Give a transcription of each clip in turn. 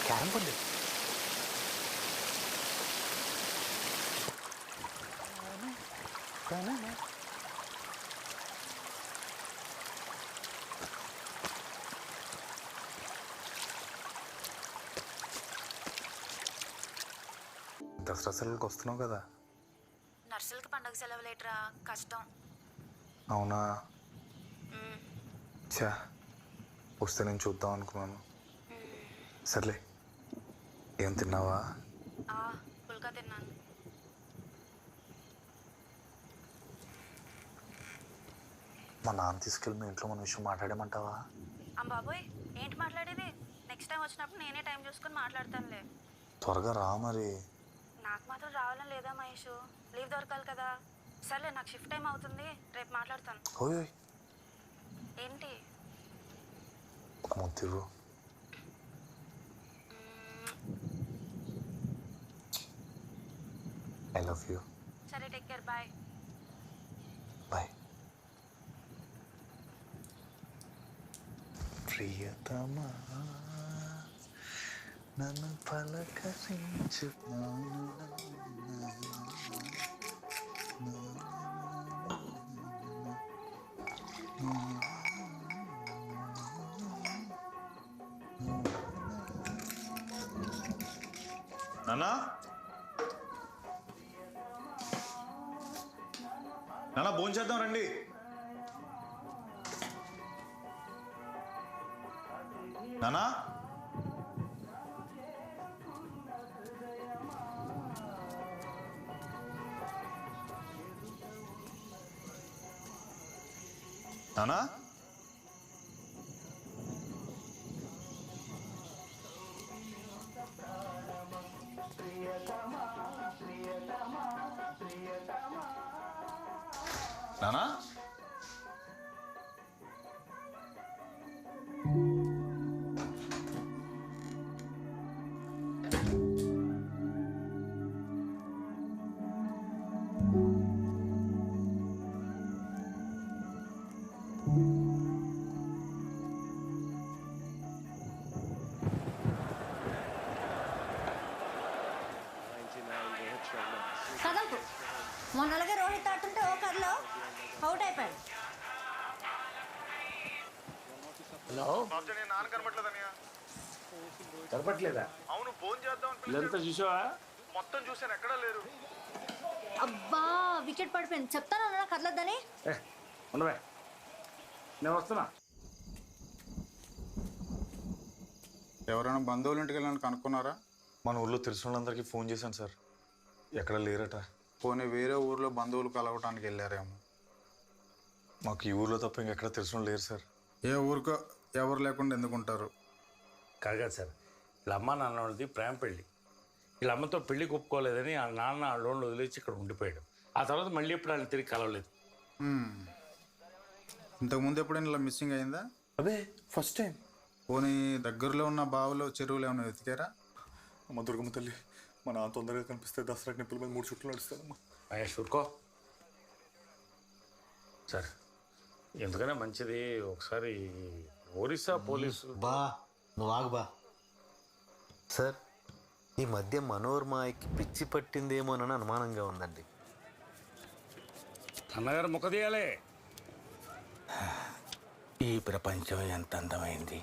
Carrom board Dasara సెలవులకు వస్తున్నావు కదా. నర్సులకి పండగ సెలవులేట్రా, కష్టం. అవునా? చా, వస్తే నేను చూద్దాం అనుకున్నాను. సర్లే, ఏం తిన్నావా? పుల్కా తిన్నాను. మా నాన్న తీసుకెళ్ళి మీ ఇంట్లో మన విషయం మాట్లాడేమంటావా? బాబోయ్, ఏంటి మాట్లాడేది? నెక్స్ట్ టైం వచ్చినప్పుడు నేనే టైం చూసుకొని మాట్లాడతానులే. త్వరగా రా మరి. నాకు మాత్రం రావాలని లేదా మహేష్, లీవ్ దొరకాలి కదా. సర్లే, నాకు షిఫ్ట్ టైం అవుతుంది, రేపు మాట్లాడతాను. ఓయ్ ఏంటి? ముద్దు. I love you. సరే, టేక్ కేర్, బాయ్. బాయ్. ప్రియతమా నన్ను పలకరించు. నానా, నానా భోజనం చేద్దాం రండి. నానా, నానా, నానా. కదలకు మొన్నలాగే రోహిత్ ఆడుతుంటే ఓ కర్లో అవుట్ అయిపోయాడు. హలో, నాన్న కనబట్లేదనియా? కనపట్లేదా? అవును, ఫోన్ చేద్దాం. ఇదంతా చూసావా? మొత్తం చూసాను, ఎక్కడా లేరు. అబ్బా, వికెట్ పడిపోయింది. చెప్తాను అన్నా కదలొద్దని. ఉండవే, నేను వస్తున్నా. ఎవరైనా బంధువులు ఇంటికి వెళ్ళాలని కనుక్కున్నారా? మన ఊళ్ళో తెలిసిన వాళ్ళందరికీ ఫోన్ చేశాను సార్, ఎక్కడ లేరట. పోనీ వేరే ఊర్లో బంధువులు కలవటానికి వెళ్ళారేమో. మాకు ఈ ఊర్లో తప్ప ఇంకెక్కడ తెలిసిన వాళ్ళు లేరు సార్. ఏ ఊరికో ఎవరు లేకుండా ఎందుకుంటారు? కాదు సార్, వీళ్ళ అమ్మ నాన్న వాళ్ళది ప్రేమ పెళ్ళి. వీళ్ళ అమ్మతో పెళ్లి ఒప్పుకోలేదని ఆ నాన్న ఆ లోన్లు వదిలేసి ఇక్కడ ఉండిపోయాడు. ఆ తర్వాత మళ్ళీ ఎప్పుడు ఆయన తిరిగి కలవలేదు. ఇంతకుముందు ఎప్పుడైనా ఇలా మిస్సింగ్ అయిందా? అదే ఫస్ట్ టైం. పోనీ దగ్గరలో ఉన్న బావులు చెరువులు ఏమైనా వెతికారా? అమ్మ దుర్గమ్మ తల్లి, మా నాన్న తొందరగా కనిపిస్తే దసరా నిప్పుల మీద 3 చుట్లు నడుస్తానమ్మా. మహేష్ ఊరుకో సార్, ఎందుకైనా మంచిది ఒకసారి ఒరిస్సా పోలీసు. బా నువ్వు ఆగు బా. సార్, ఈ మధ్య మనోర్మాయికి పిచ్చి పట్టిందేమోనని అనుమానంగా ఉందండి. అన్నగారు ముఖ తీయాలే. ఈ ప్రపంచం ఎంత అందమైంది.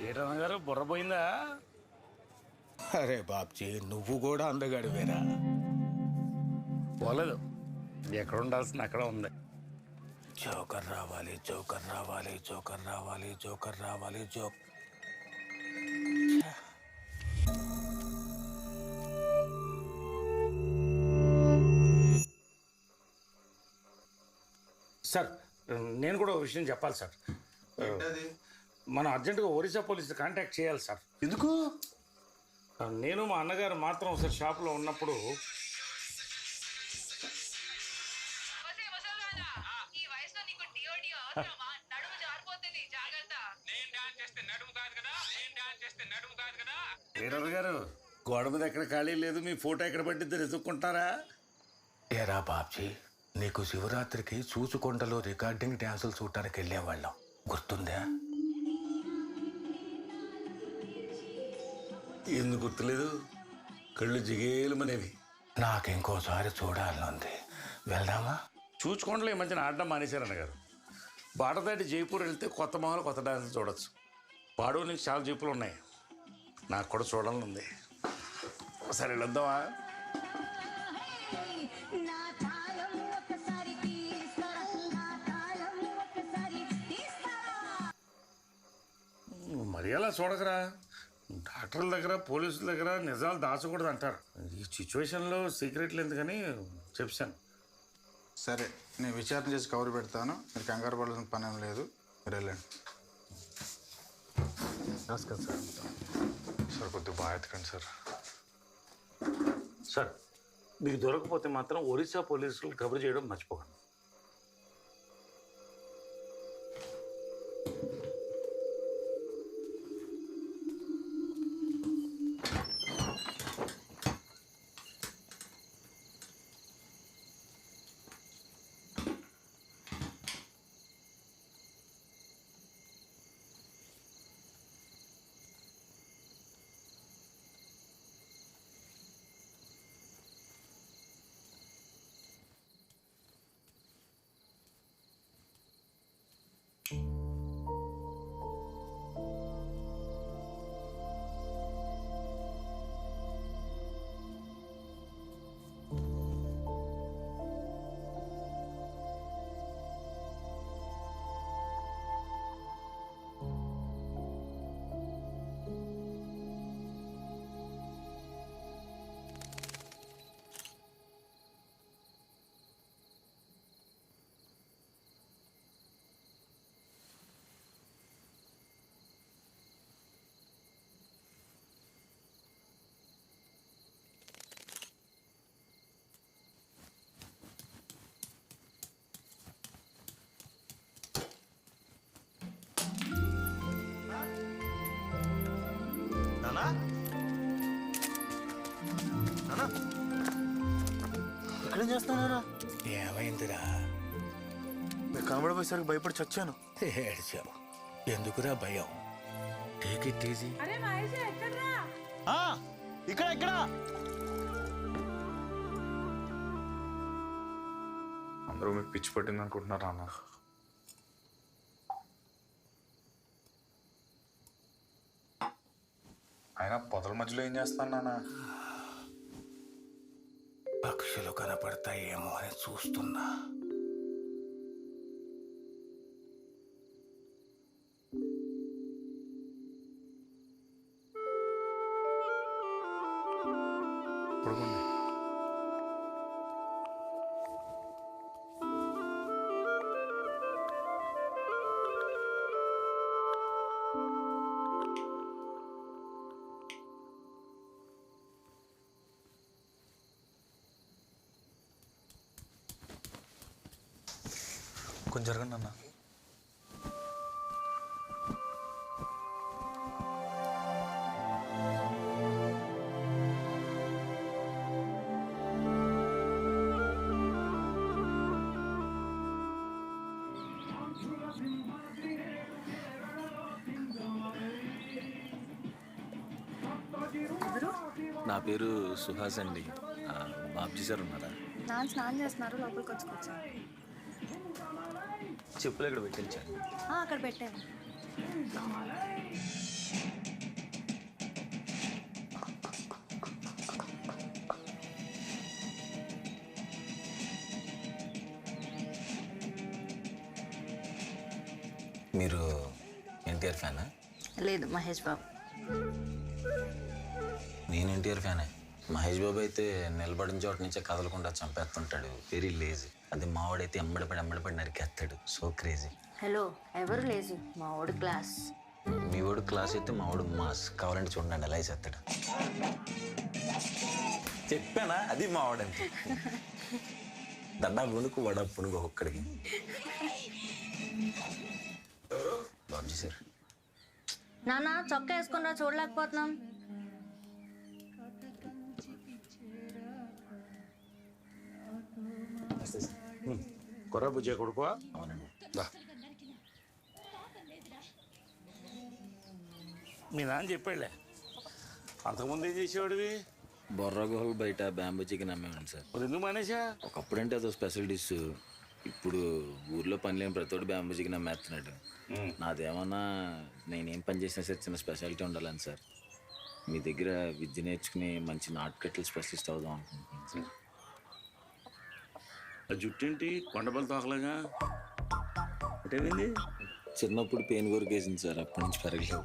ఏటన్నగారు బుర్రపోయిందా? అరే బాబ్జీ, నువ్వు కూడా అందగాడివేరా. పోలేదు, ఎక్కడ ఉండాల్సింది అక్కడ ఉంది. జోకర్ రావాలి, జోకర్ రావాలి, జోకర్ రావాలి, జోకర్ రావాలి, జోక్. సార్, నేను కూడా ఒక విషయం చెప్పాలి సార్. మనం అర్జెంటుగా ఒరిస్సా పోలీసులు కాంటాక్ట్ చేయాలి సార్. ఎందుకు? నేను మా అన్నగారు మాత్రం ఒకసారి షాప్లో ఉన్నప్పుడు లీడర్ గారు గోడ మీద ఎక్కడ ఖాళీ లేదు, మీ ఫోటో ఎక్కడ పట్టిద్దో వెతుక్కుంటారా? ఏరా బాబ్జీ, నీకు శివరాత్రికి చూచుకొండలో రికార్డింగ్ డ్యాన్సులు చూడటానికి వెళ్ళేవాళ్ళం, గుర్తుందా? ఎందుకు గుర్తులేదు? కళ్ళు జిగేలుమనేవి. నాకు ఇంకోసారి చూడాలనుంది, వెళ్దామా? చూచుకోండి ఈ మధ్యన ఆడడం మానేశారు అన్నగారు. బాట దాటి జైపూర్ వెళ్తే కొత్త మొహలు కొత్త డాన్సులు చూడొచ్చు. పాడు నుంచి చాలా జీపులు ఉన్నాయి, నాకు కూడా చూడాలని ఉంది. సరే వెళ్దామా? మరి అలా చూడకరా. డాక్టర్ల దగ్గర పోలీసుల దగ్గర నిజాలు దాచకూడదు అంటారు. ఈ సిచ్యువేషన్లో సీక్రెట్లు ఎందుకని చెప్పాను. సరే, నేను విచారణ చేసి కవర్ పెడతాను. మీరు కంగారు పడాల్సిన పని ఏం లేదు, మీరు వెళ్ళండి. నమస్కారం సార్. సార్ కొద్దిగా బాగా ఎత్తకండి సార్. సార్ మీకు దొరకపోతే మాత్రం ఒరిస్సా పోలీసులు కబర్ చేయడం మర్చిపోకండి. ఇక్కడేం చేస్తున్నారా? ఏమైందిరా? మీరు కనబడిపోయేసరికి భయపడి చచ్చాను. ఏడ్చావు ఎందుకురా భయం? Take it easy. ఇక్కడ ఇక్కడ అందరూ మీకు పిచ్చి పట్టింది అనుకుంటున్నారా అన్న? అయినా పొదల మధ్యలో ఏం చేస్తాను నాన్న? పక్షులు కనపడతాయేమో అని చూస్తున్నా. పడుకోండి. కొంచెం జరగండి అన్న. నా పేరు సుహాస్ అండి. బాబ్జీ సార్ ఉన్నారా? నాన్న స్నానం చేస్తున్నారు, లోపలికి వచ్చుకోవచ్చు. చెప్పులు ఎక్కడ పెట్టించాను? అక్కడ పెట్టాను. మీరు ఎన్టీఆర్ ఫ్యానా? లేదు, మహేష్ బాబు. నేను ఎన్టీఆర్ ఫ్యానే. మహేష్ బాబు అయితే నిలబడిన చోట నుంచే కదలకుండా చంపేస్తుంటాడు, వెరీ లేజీ. అది మావాడైతే ఎమ్మడిపడి నరికేస్తాడు, సో క్రేజీ. హలో ఎవరు లేజీ మా ఓడి క్లాస్. మీ వాడు క్లాస్ అయితే మా వాడు మాస్. కావాలంటే చూడండి ఎలా వేసేస్తాడు. చెప్పానా, అది మావాడంతే. దండా పునుకు వడ పునుకు ఒక్కడికి. బాబుజీ సార్. నాన్న చొక్కా వేసుకున్నా చూడలేకపోతున్నాం. కొర్ర బుజ్జే కొడుకు అవునండి. మీ నాన్న చెప్పాడులే. అంతకుముందు ఏం చేసేవాడివి? బొర్రా గుహలు బయట బ్యాంబూ చికెన్ అమ్మేవాడిని సార్. మరి ఎందుకు మానేసా? ఒకప్పుడంటే అదో స్పెషల్ డిష్. ఇప్పుడు ఊర్లో పని లేని ప్రతోడు బ్యాంబూ చికెన్ అమ్మేస్తున్నాడు. నాదేమన్నా నేనేం పని చేసినా సరే చిన్న స్పెషాలిటీ ఉండాలని సార్. మీ దగ్గర విద్య నేర్చుకుని మంచి నాటుకట్టలు స్పెషలిస్ట్ అవుదాం అనుకుంటున్నాను సార్. ఆ జుట్టేంటి కొండపల్లి తోకలాగా అంటే చిన్నప్పుడు పెయిన్ కొరికేసింది సార్, అప్పటి నుంచి పెరగలేవు.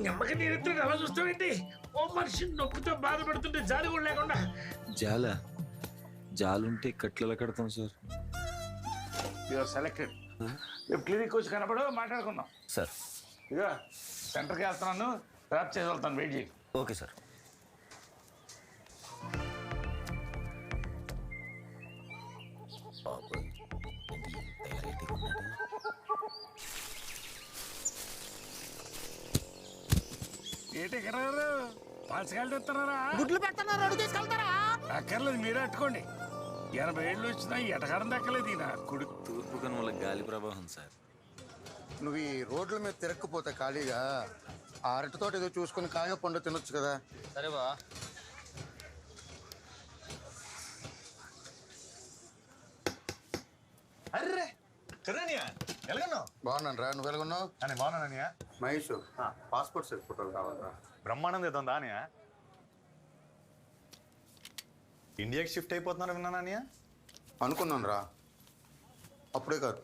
నెమ్మకి నేను అలా చూస్తావేంటి? ఓ మనిషి నొప్పితో బాధపడుతుంటే జాలి కూడా లేకుండా. జాలుంటే కట్లలో కడతాం సార్. You are selected. రేపు క్లినిక్ వచ్చి కనపడు, మాట్లాడుకుందాం సార్. ఇక సెంటర్కి వెళ్తున్నాను, డ్రాప్ చేసి వెళ్తాను, వెయిట్ చేయి. Okay sir. ఏంటి ఎక్కడ పాచకాయలు తెస్తున్నారా? గుడ్లు పెడుతున్నారు, అడుగు తీసుకెళ్తారా? అక్కర్లేదు, మీరే అట్టుకోండి. 80 ఏళ్ళు వచ్చినా ఎటకారం దక్కలేదు ఈయన కొడుకు. తూర్పు కనుమల గాలి ప్రవాహం సార్. నువ్వు ఈ రోడ్ల మీద తిరక్కపోతే ఖాళీగా ఆ అరటితోట ఏదో చూసుకుని కాయ పండు తినొచ్చు కదా. సరే బా. అర్రే కదనియా ఎలాగన్నావు? బాగున్నాను రా, నువ్వు ఎలాగున్నావు? అని బాగున్నాననియా. మహేష్ పాస్పోర్ట్ సైజ్ ఫోటోలు కావాలరా. బ్రహ్మానందం ఏదో అనియా. ఇండియాకి షిఫ్ట్ అయిపోతున్నారు విన్నాననియా. అనుకున్నాను రా, అప్పుడే కాదు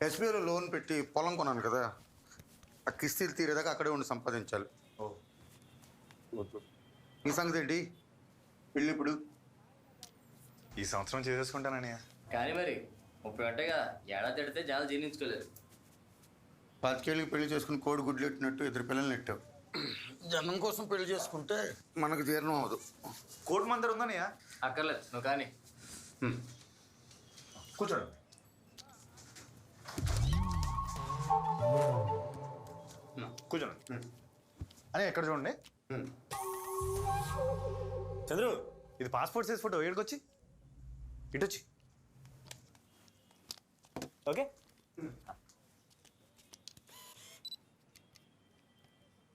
ఎస్బీఐలో లోన్ పెట్టి పొలం కొన్నాను కదా, ఆ కిస్తీలు తీరేదాకా అక్కడే ఉండి సంపాదించాలి. ఓ ఈ సంగతి ఏంటి? పెళ్ళి ఇప్పుడు ఈ సంవత్సరం చేసేసుకుంటాననియా. కానీ మరి 30 గంటే కదా, ఏడాది తిడితే చాలా జీర్ణించుకోలేదు. 25 ఏళ్ళకి పెళ్లి చేసుకుని కోడి గుడ్లు ఎట్టినట్టు 2 పిల్లల్ని నెట్టావు. జనం కోసం పెళ్లి చేసుకుంటే మనకు జీర్ణం అవ్వదు. కోటి మందరు ఉందనియా. అక్కర్లేదు, నువ్వు కానీ. కూర్చోండి. కూర్చోండి అని ఎక్కడ చూడండి. చంద్రు, ఇది పాస్పోర్ట్ సైజ్ ఫోటో. ఏడుకొచ్చి ఇటు వచ్చి. Okay.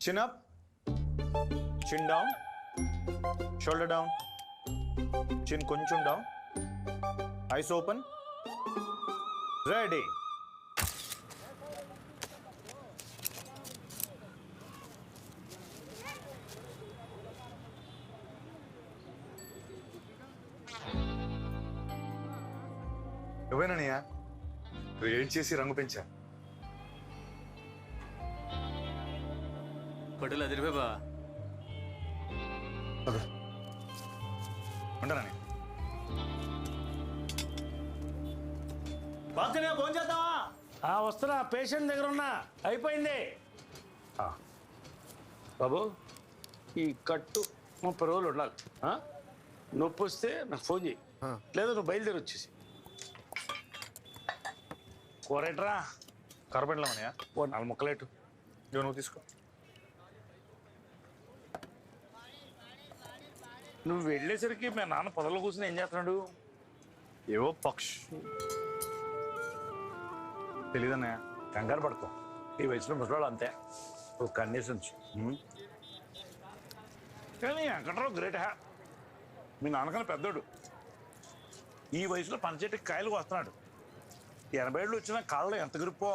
Chin up, chin down, shoulder down, chin కొంచెం డౌన్, ఐస్ ఓపెన్, రెడీ. నువ్వేననియా వెయిట్ చేసి రంగు పెంచా. ఫోటోలు అదిరిపోయి బా. ఉంటానని బాగా ఫోన్ చేద్దామా? వస్తున్నా, పేషెంట్ దగ్గర ఉన్నా, అయిపోయింది. బాబు, ఈ కట్టు 30 రోజులు ఉండాలి. నొప్పి వస్తే నాకు ఫోన్ చేయి, లేదా నువ్వు బయలుదేరి వచ్చేసి. కూరేట్రా కరపెండలేమనియా. ఓ 4 ముక్కలేటు. ఇదిగో నువ్వు తీసుకో. నువ్వు వెళ్ళేసరికి మా నాన్న పొదలో కూర్చుని ఏం చేస్తున్నాడు? ఏవో పక్షు తెలీదన్నయ్య. కంగారు పడుకో, ఈ వయసులో ముసలాడు అంతే, ఒక కండిషన్స్. కానీ వెంకట్రావు గ్రేట్ హ్యా. మీ నాన్నకన్నా పెద్దోడు, ఈ వయసులో పంచెట్టుకి కాయలు వస్తున్నాడు. 80 ఏళ్ళు వచ్చిన కాళ్ళు ఎంత గ్రిప్పో.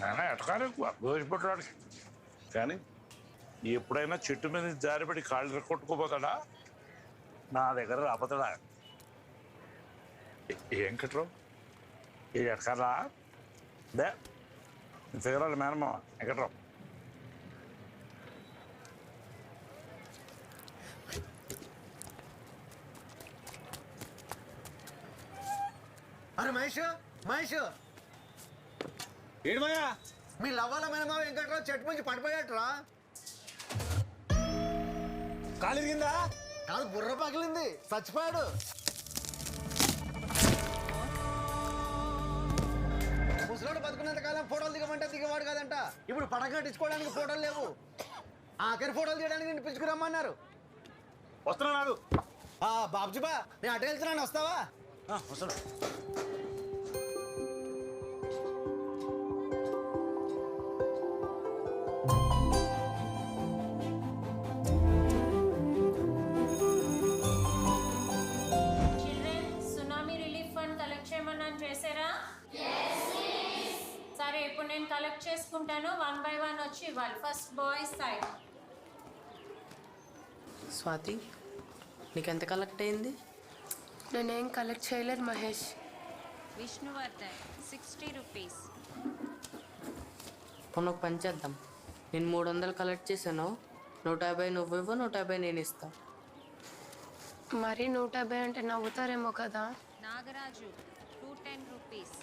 నాన్న ఎటకాలి దోషిపెట్టాడు, కానీ ఎప్పుడైనా చెట్టు మీద జారిపడి కాళ్ళు కొట్టుకోపోతాడా? నా దగ్గర రాబోతాడా? ఏం కట్టరు ఇది ఎక్కరా దే ఫిగరాలి మేనమ్మ ఎక్కడరావు. అరే మహేష్, మహేష్ ఏడుమయ్యా మీ లవ్వాల మేనమా వెంకట్రావు చెట్టు నుంచి పడిపోయాట్రా. కాలు ఇరిగిందా? కాదు బుర్ర పగిలింది, చచ్చిపోయాడు. ముసలోడు బతుకున్నంత కాలం ఫోటోలు దిగమంటే దిగవాడు కదంట. ఇప్పుడు పడక కట్టించుకోవడానికి ఫోటోలు లేవు. ఆఖరి ఫోటోలు తీయడానికి నేను పిలుచుకురమ్మన్నారు. వస్తున్నా నాకు. బాబుజీ బా, నేను అటు వెళ్తున్నాను, వస్తావా? వస్తున్నా. సరే ఇప్పుడు నేను కలెక్ట్ చేసుకుంటాను. 1 by 1 వచ్చి ఇవ్వాలి. First boys side. స్వాతి, నీకెంత కలెక్ట్ అయింది? నేనేం కలెక్ట్ చేయలేదు మహేష్. విష్ణువర్ధన్ 60 రూపీస్. మొన్న ఒక పని చేద్దాం. నేను 300 కలెక్ట్ చేశాను. 150 నువ్వు ఇవ్వు, 150 నేను ఇస్తా. మరి 150 అంటే నవ్వుతారేమో కదా. నాగరాజు 210 రూపీస్.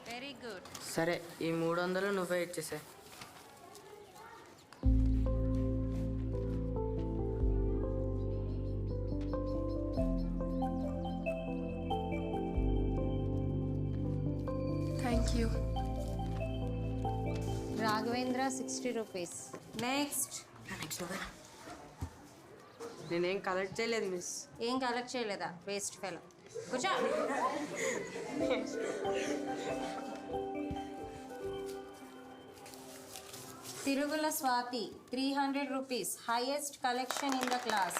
Very good. సరే, ఈ 300 నువ్వే ఇచ్చేసే. Thank you. Raghavendra 60 rupees. Next. నేనేం కలెక్ట్ చేయలేదు మిస్. ఏం కలెక్ట్ చేయలేదా? Waste fellow. కూర్చో. Tirugula Swathi 300 rupees. Highest collection in the class.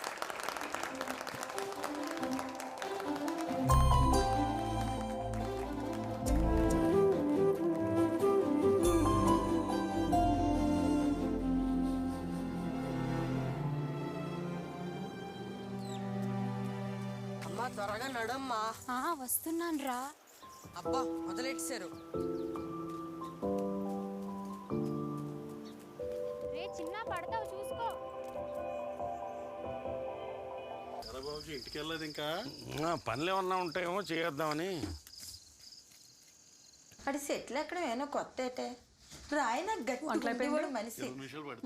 అమ్మా త్వరగా నడమ్మా. వస్తున్నాను రా. అబ్బా మొదలెట్టారు. చిన్న పడతావు చూసుకో. ఇంటికి వెళ్ళలేదు ఇంకా? పనులు ఏమన్నా ఉంటాయేమో చేద్దామని. అది సెటిల్ ఎక్కడ ఏమో కొత్త అయితే రాయన గట్టి మనిషి.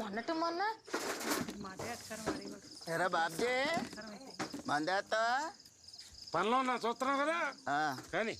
మొన్నటి మొన్న ఎరా బాబ్జీ, మందేస్తా? పనిలో ఉన్నా చూస్తున్నావు కదా కానీ.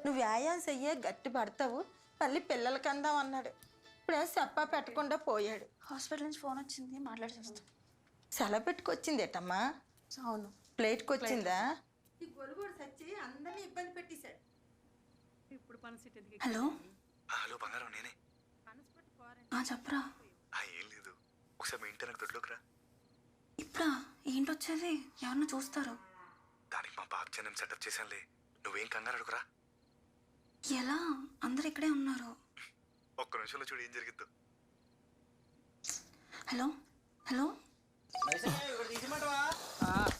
నువ్వు వ్యాయామం చెయ్యే గట్టి పడతావు, మళ్ళీ పిల్లలకి అందాం అన్నాడు. ఇప్పుడేం చెప్పా పెట్టకుండా పోయాడు. హాస్పిటల్ నుంచి ఫోన్ వచ్చింది, మాట్లాడి చూస్తాం. సెలవు పెట్టుకొచ్చింది ఏటమ్మా? అవును. ప్లేట్కి వచ్చిందా? ఈ గొలుగుడు సచ్చి అందరినీ ఇబ్బంది పెట్టేశాడు. హలో హలో బంగారం, నేనే. చెప్పరా. ఏం లేదు, ఒకసారి మీ ఇంటి నాకు దొడ్లోకి రా. ఇప్పుడా? ఏంటొచ్చేది? ఎవరిని చూస్తారు? దానికి మా బాబు నేను సెటప్ చేశానులే, నువ్వేం కంగారు అడుగురా. ఎలా? అందరు ఇక్కడే ఉన్నారు. ఒక్క నిమిషంలో చూడు ఏం జరిగిద్దు. Hello hello.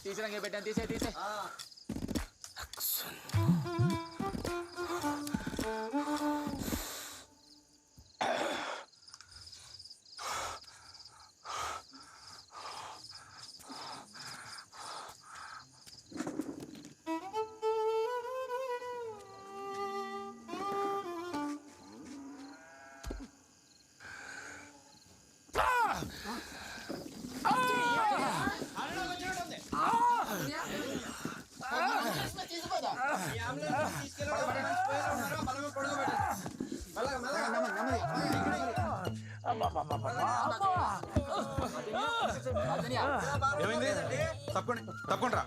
తీసినాక పెట్టాను, తీసే తీసే. ఏమైంది? తప్పకుండా తప్పకుండా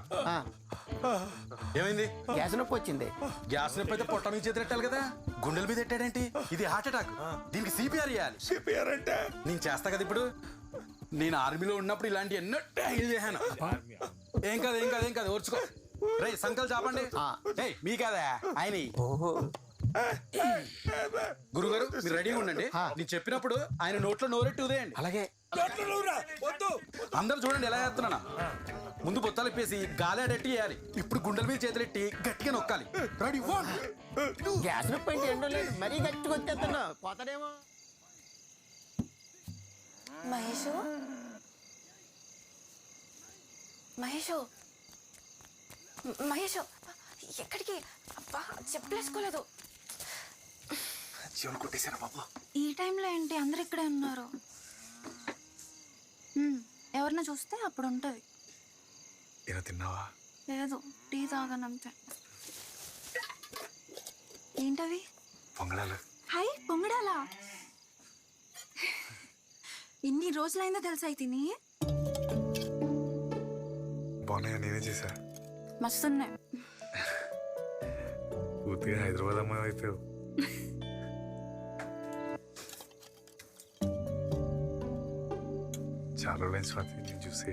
ఏమైంది? గ్యాస్ నొప్పి వచ్చింది. గ్యాస్ నొప్పి అయితే పొట్ట మీద చేతి పెట్టాలి కదా, గుండెల మీద పెట్టాడేంటి? ఇది హార్ట్ అటాక్. దీనికి సిపిఆర్ చేయాలి. సిపిఆర్ అంటే నేను చేస్తా కదా ఇప్పుడు. నేను ఆర్మీలో ఉన్నప్పుడు ఇలాంటి ఎన్నో ట్రైల్ చేశాను. ఏం కాదు ఏం కాదు ఏం కాదు, ఓర్చుకో. రే సంకల్ చాపండి. మీ కాదా ఆయన. గురుగారు మీరు రెడీగా ఉండండి. నేను చెప్పినప్పుడు ఆయన నోట్లో నోరెట్టి ఉదయండి. అలాగే. అందరూ చూడండి ఎలా చేస్తున్నానా. ముందు బొత్తాలు ఇప్పేసి గాలాడెట్టి వేయాలి. ఇప్పుడు గుండెల మీద చేతులెట్టి గట్టిగా నొక్కాలి. రెడీ 1 గ్యాస్ నొప్పి అంటే ఎండో లేదు, మరీ గట్టిగా వచ్చేస్తున్నా పోతాడేమో. మహేషు మహేషు మహేషు ఎక్కడికి? అబ్బా చెప్పలేసుకోలేదు. జీవన్ కొట్టేశారా బాబు? ఈ టైంలో ఏంటి అందరు ఇక్కడే ఉన్నారు? ఎవరన్నా చూస్తే అప్పుడు ఉంటుంది. ఏదో తిన్నావా? లేదు, టీ తాగనంతే. ఏంటవి? పొంగడాలు. హాయ్ పొంగడాలా? ఇన్ని రోజులైందో తెలుసా తిని? బాగున్నాయా? నేనే చేశా. మస్తున్నాయి. పూర్తిగా హైదరాబాద్ అమ్మాయి అయిపోయావు. చాలా రోజులైన స్వాతి నేను చూసి.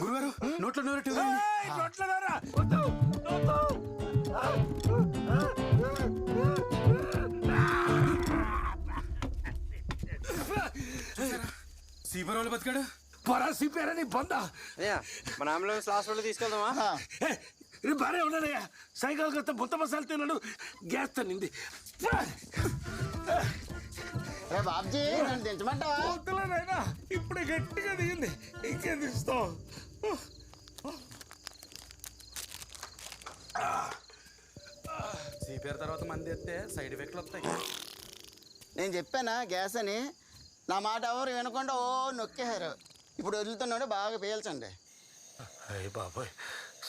గురుగారు నోట్లో నోరెట్టి సీపర్ వాళ్ళు బతికాడు. పరా సిపారని బందా మన అంబులెన్స్ హాస్పిటల్ తీసుకెళ్దామా? బానే ఉన్నానయ్యా. సైకిల్ కొత్త బుత్త మసాలా తిన్నాడు, గ్యాస్ తన్నింది. బాబ్జీ నన్ను దించమంటావా? వద్దులేనాయనా, ఇప్పుడే గట్టిగా దిగింది, ఇంకేం దిస్తావు? సిపిఆర్ తర్వాత మంది ఎత్తే సైడ్ ఎఫెక్ట్లు వస్తాయి. నేను చెప్పానా గ్యాస్ అని? నా మాట ఎవరు వినకుండా ఓ నొక్కేశారు. ఇప్పుడు వదులుతున్నాడు, బాగా పీల్చండి. అయ్య బాబాయ్,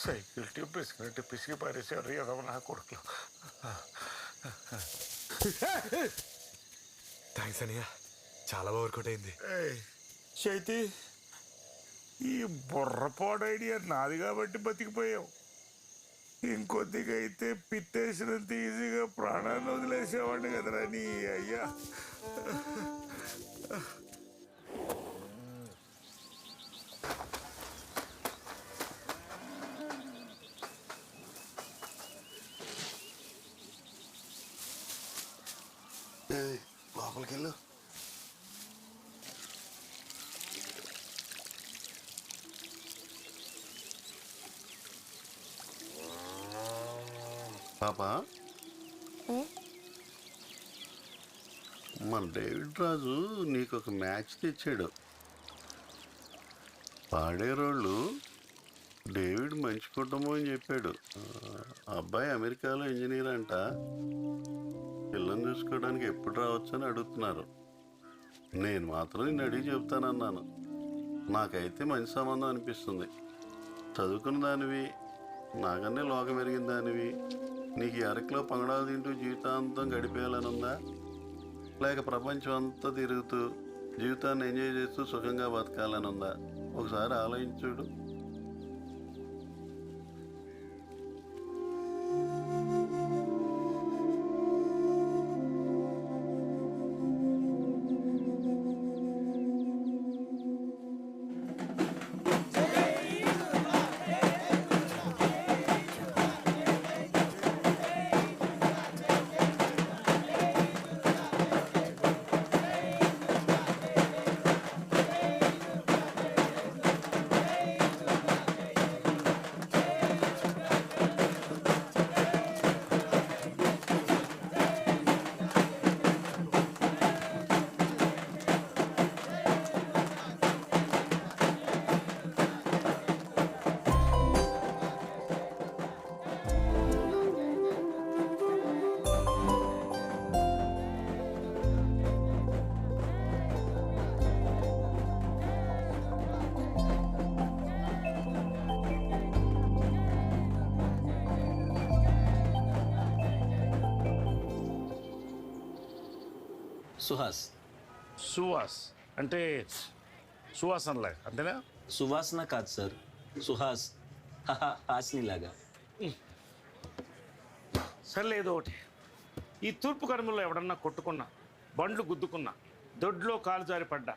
సైకిల్ ట్యూబ్ పిసికినట్టు పిసికి పారేసారు ఏదో నా కొడుకులు. థ్యాంక్స్ అనియా, చాలా వర్కౌట్ అయింది. చైతి, ఈ బుర్రపాడు ఐడియా నాది కాబట్టి బతికిపోయావు. ఇంకొద్దిగా అయితే పిట్టేసినంత ఈజీగా ప్రాణాన్ని వదిలేసేవాడిని కదరా నీ అయ్యా. లోపలికి వెళ్ళు. పాపా, మన డేవిడ్ రాజు నీకు ఒక మ్యాచ్ తెచ్చాడు. పాడేరోళ్ళు డేవిడ్ మంచి కుటుంబం అని చెప్పాడు. అబ్బాయి అమెరికాలో ఇంజనీర్ అంట. పిల్లని చూసుకోవడానికి ఎప్పుడు రావచ్చు అని అడుగుతున్నారు. నేను మాత్రం నిన్ను అడిగి చెప్తానన్నాను. నాకైతే మంచి సంబంధం అనిపిస్తుంది. చదువుకున్న దానివి, నాకన్నే లోకం ఎరిగిన దానివి. నీకు అరకులో పంగడాలు తింటూ జీవితాంతం గడిపేయాలని ఉందా, లేక ప్రపంచం అంతా తిరుగుతూ జీవితాన్ని ఎంజాయ్ చేస్తూ సుఖంగా బతకాలని ఉందా? ఒకసారి ఆలోచించుడు. సుహాస్. సువాస్ అంటే సువాసనలా అంతేనా? సువాసన కాదు సార్, సుహాస్. హాస్నిలాగా. సర్లేదు ఒకటి, ఈ తూర్పు కనుమలో ఎవడన్నా కొట్టుకున్నా, బండ్లు గుద్దుకున్నా, దొడ్లో కాలు జారి పడ్డా,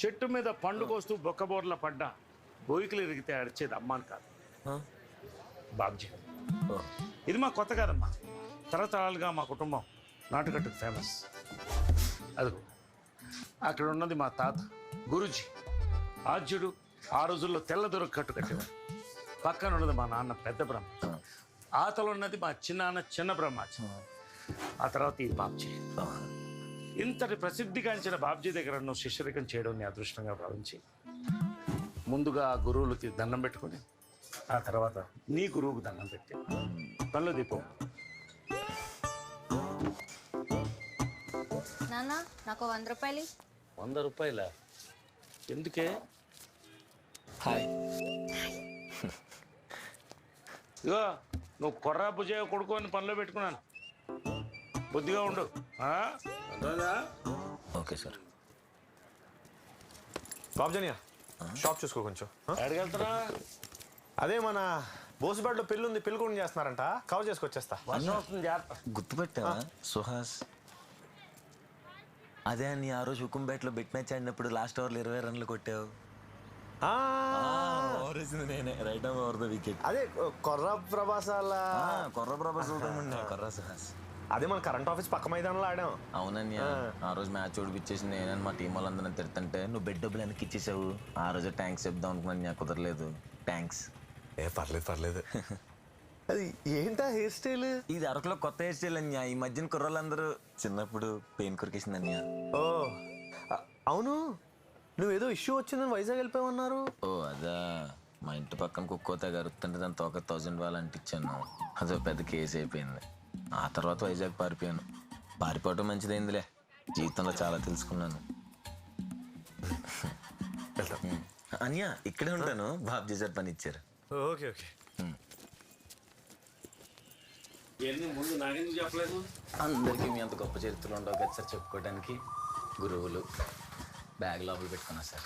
చెట్టు మీద పండు కోస్తూ బొక్కబోర్ల పడ్డా, బోయికలు ఇరిగితే అడిచేది అమ్మాని కాదు, బాబ్జీ. ఇది మా కొత్త కాదమ్మా, తరతరాలుగా మా కుటుంబం నాటుకట్టుకు ఫేమస్. అదిగో అక్కడ ఉన్నది మా తాత గురూజీ, ఆద్యుడు. ఆ రోజుల్లో తెల్ల దొరకు కట్టు కట్టేవాడు. పక్కన ఉన్నది మా నాన్న పెద్ద బ్రహ్మ, ఆతలు ఉన్నది మా చిన్నాన్న చిన్న బ్రహ్మాజీ, ఆ తర్వాత ఈ బాబ్జీ. ఇంతటి ప్రసిద్ధిగాంచిన బాబ్జీ దగ్గర నువ్వు శిష్యరికం చేయడం నీ అదృష్టంగా భావించి ముందుగా ఆ గురువులకి దండం పెట్టుకుని ఆ తర్వాత నీ గురువుకు దండం పెట్టి పనులు దీపం. నాన్న నాకు 100 రూపాయలు. 100 రూపాయల? ఎందుకే? హాయ్. ఇగో నువ్వు కొర్రా భుజయ కొడుకు అని పనిలో పెట్టుకున్నాను, బుద్ధిగా ఉండు. Okay sir. బాబ్జనియా షాప్ చూసుకో కొంచెం. ఎక్కడికెళ్తారా? అదే మన బోసుబాడ్లో పెళ్ళి ఉంది, పెళ్ళి కూడా చేస్తున్నారంట, కవర్ చేసుకొచ్చేస్తా. గుర్తుపెట్టావా సుహాస్? అదే అని ఆ రోజు హుకుంపేటలో బెట్ మ్యాచ్ ఆడినప్పుడు లాస్ట్ ఓవర్లో 20 రన్లు కొట్టావు. నేనే రైట్ ఓవర్ ద వికెట్. అదే కొర్ర ప్రభాసాల కొర్ర సుహాస్. అదే మన కరెంట్ ఆఫీస్ పక్క మైదానంలో ఆడాం. అవునన్య, ఆ రోజు మ్యాచ్ ఓడిపించేసి నేనని మా టీం వాళ్ళందరినీ తిడుతుంటే నువ్వు బెడ్ డబ్బులు వెనక్కి ఇచ్చేసావు. ఆ రోజు థ్యాంక్స్ చెప్దాం అనుకున్నాను, నాకు కుదరలేదు. థ్యాంక్స్. పర్లేదు. అది ఏంటా హెయిర్ స్టైల్? ఇది అరకులో కొత్త హెయిర్ స్టైల్ అన్యా. ఈ మధ్యన కుర్రోళ్ళందరూ చిన్నప్పుడు పెయిన్ కొరికేసింది అన్యా. ఓ అవును, నువ్వేదో ఇష్యూ వచ్చిందని వైజాగ్ వెళ్ళిపోయామన్నారు. ఓ అదా, మా ఇంటి పక్కన కుక్కోతే గరుతుంటే దాని తోక 1000 వాళ్ళు అంటించాను. అదో పెద్ద కేసు అయిపోయింది. ఆ తర్వాత వైజాగ్ పారిపోయాను. పారిపోవటం మంచిదైందిలే, జీవితంలో చాలా తెలుసుకున్నాను. అన్యా ఇక్కడే ఉంటాను, బాబ్జీ సార్ పని ఇచ్చారు. ఓకే. ముందు నాకెందుకు చెప్పలేదు? అందరికీ మీ అంత గొప్ప చరిత్రలు ఉండవు కదా సార్ చెప్పుకోవడానికి. గురువులు బ్యాగ్ లోపల పెట్టుకున్నా సార్.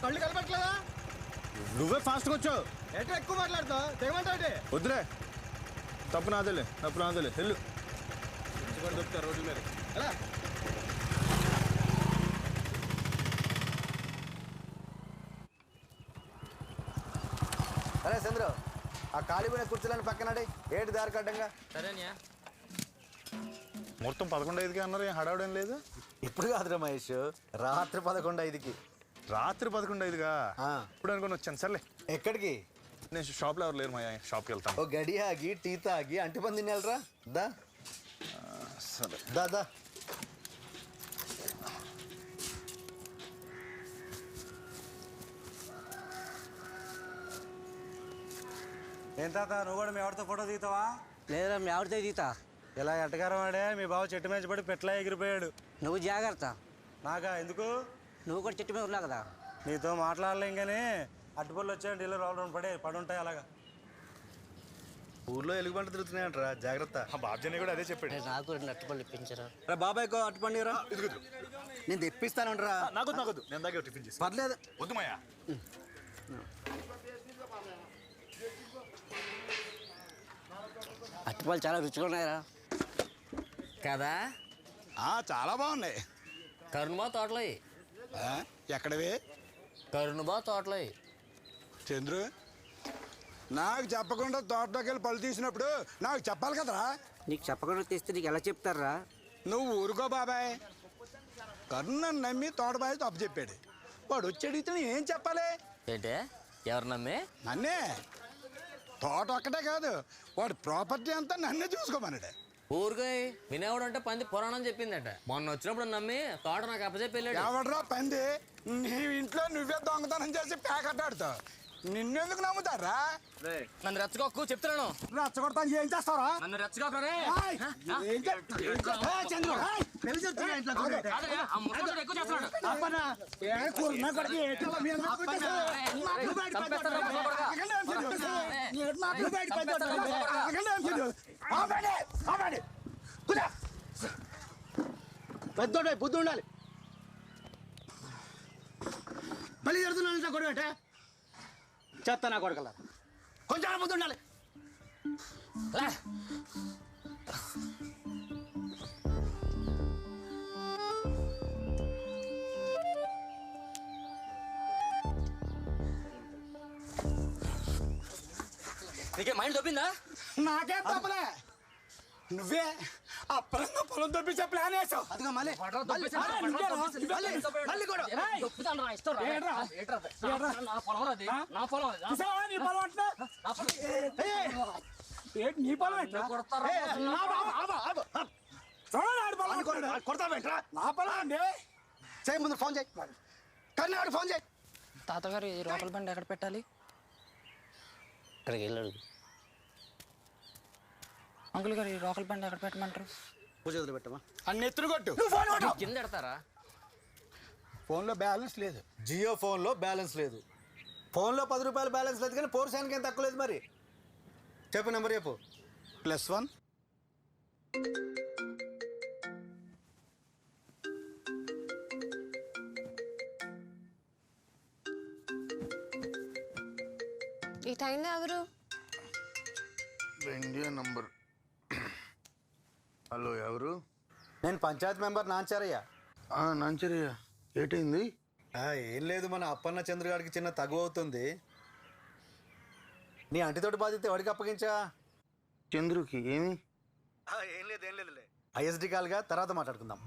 కళ్ళు కలపట్లేదా? నువ్వే ఫాస్ట్గా వచ్చావు. ఎట్లా ఎక్కువ మాట్లాడుతావు? తెగమంటావు. వద్దులే, తప్పు నాదేలే వెళ్ళు. దొరుకుతారు రోడ్ల మీద. అరే చంద్రు, ఆ ఖాళీపోయిన కుర్చీలను పక్కనడే, ఏటి దారి కడ్డంగా. సరేనా? మొత్తం 11:05 అన్నారు, ఏం హడావుడేం లేదు. ఇప్పుడు కాదురా మహేష్, రాత్రి 11:05. రాత్రి 11:05గా? ఇప్పుడు అనుకుని వచ్చాను. సర్లే. ఎక్కడికి? నేను షాప్లో ఎవరు లేరు, మా షాప్కి వెళ్తాను. ఓ గడి ఆగి టీ తాగి అంటిపంది తినేళ్ళరా. దా సరే దా. ఏం తాత, నువ్వు కూడా మీ ఆవిడతో ఫోటో దిగుతావా? లేదా మీ ఆవిడతో దిగుతా. ఇలా ఎట్టగారం వాడే, మీ బావ చెట్టు మీద పడి పెట్లా ఎగిరిపోయాడు. నువ్వు జాగ్రత్త. నాకా? ఎందుకు? నువ్వు కూడా చెట్టు మీద ఉన్నావు కదా. నీతో మాట్లాడలేం కానీ అట్టుపళ్ళు వచ్చాయంటే ఇల్లు రావడం పడి ఉంటాయి అలాగా. ఊర్లో ఎలుగుబంట తిరుగుతున్నాయంటరా, జాగ్రత్త. బాబ్జీ కూడా అదే చెప్పాడు. నాకు 2 అట్టుపళ్ళు ఇప్పించరా. బాబాయ్ అట్టుపండిరా. నేను తెప్పిస్తానంటరా. నాకొద్దు, నేను దగ్గర టిఫిన్ చేసి. పర్లేదు. వద్దు మాయా. అట్టుపళ్ళు చాలా రుచిగా ఉన్నాయరా. కదా? చాలా బాగున్నాయి. కరుణబా తోటలో ఎక్కడవి? కరుణబా తోటలో. చంద్రు, నాకు చెప్పకుండా తోటలోకి వెళ్ళి పళ్ళు తీసినప్పుడు నాకు చెప్పాలి కదరా. నీకు చెప్పకుండా తీస్తే నీకు ఎలా చెప్తారా? నువ్వు ఊరుకో బాబాయ్. కరుణను నమ్మి తోటబాయి తప్పు చెప్పాడు. వాడు వచ్చి అడిగితే ఏం చెప్పాలి? ఏంటే? ఎవరు నమ్మి? నన్నే. తోట ఒక్కటే కాదు, వాడు ప్రాపర్టీ అంతా నన్నే చూసుకోమన్నాడు. ఊరుకోయ్, వినేవాడు అంటే పంది పురాణం చెప్పిందట. మొన్న వచ్చినప్పుడు నమ్మి తోట నాకు అప్పచెప్పి వెళ్ళాడు. ఎవడరా పంది? నీ ఇంట్లో నువ్వే దొంగతనం చేసి ప్యాకెట్ ఆడుతావు. నిన్నెందుకు నమ్ముతారా? నన్ను రెచ్చగొక్కు చెప్తున్నాను. రెచ్చగొడతాను ఏం చేస్తారా? నన్ను రెచ్చగొక్క రే. చంద్రు పెద్దోడే బుద్ధి ఉండాలి. మళ్ళీ జరుగుతున్నాను గొడవ చెత్త నా కొడకల కొంచెం బుద్ధి ఉండాలి. నీకే మైండ్ దొబ్బిందా? నాకేం తప్పలే, నువ్వే అప్పరంగా పొలం దొప్పించే ప్లాన్ వేసావు. అదిగా మళ్ళీ నీ పొలం కొడతావేంట్రా? నా పొలం అండి. చేయి ముందు ఫోన్ చేయి, కన్నాడు ఫోన్ చేయి. తాతగారు ఈ రోకల బండి ఎక్కడ పెట్టాలి? ఇక్కడికి వెళ్ళాడు. అంకుల్ గారు ఈ రోకల బండి ఎక్కడ పెట్టమంటారు? పూజలు పెట్టమా అన్ని ఎత్తులు కొట్టు. కింద పెడతారా? ఫోన్లో బ్యాలెన్స్ లేదు. జియో ఫోన్లో బ్యాలెన్స్ లేదు. ఫోన్లో 10 రూపాయలు బ్యాలెన్స్ లేదు కానీ పోర్షానికి ఏం తక్కువ లేదు. మరి చెప్పు నెంబర్ చెప్పు. +1 ఈ టైంలో ఎవరు? India number. హలో, ఎవరు? నేను పంచాయత్ మెంబర్ నాంచారయ్య. నాంచరయ్య, ఏటైంది? ఏం లేదు, మన అప్పన్న చంద్ర గారికి చిన్న తగు అవుతుంది. నీ అంటితోటి బాధ్యత ఎవరికి అప్పగించా? చంద్రుకి. ఏమి? ఏం లేదు ఏం లేదులే. ఐఎస్డి కాల్గా తర్వాత మాట్లాడుకుందాం.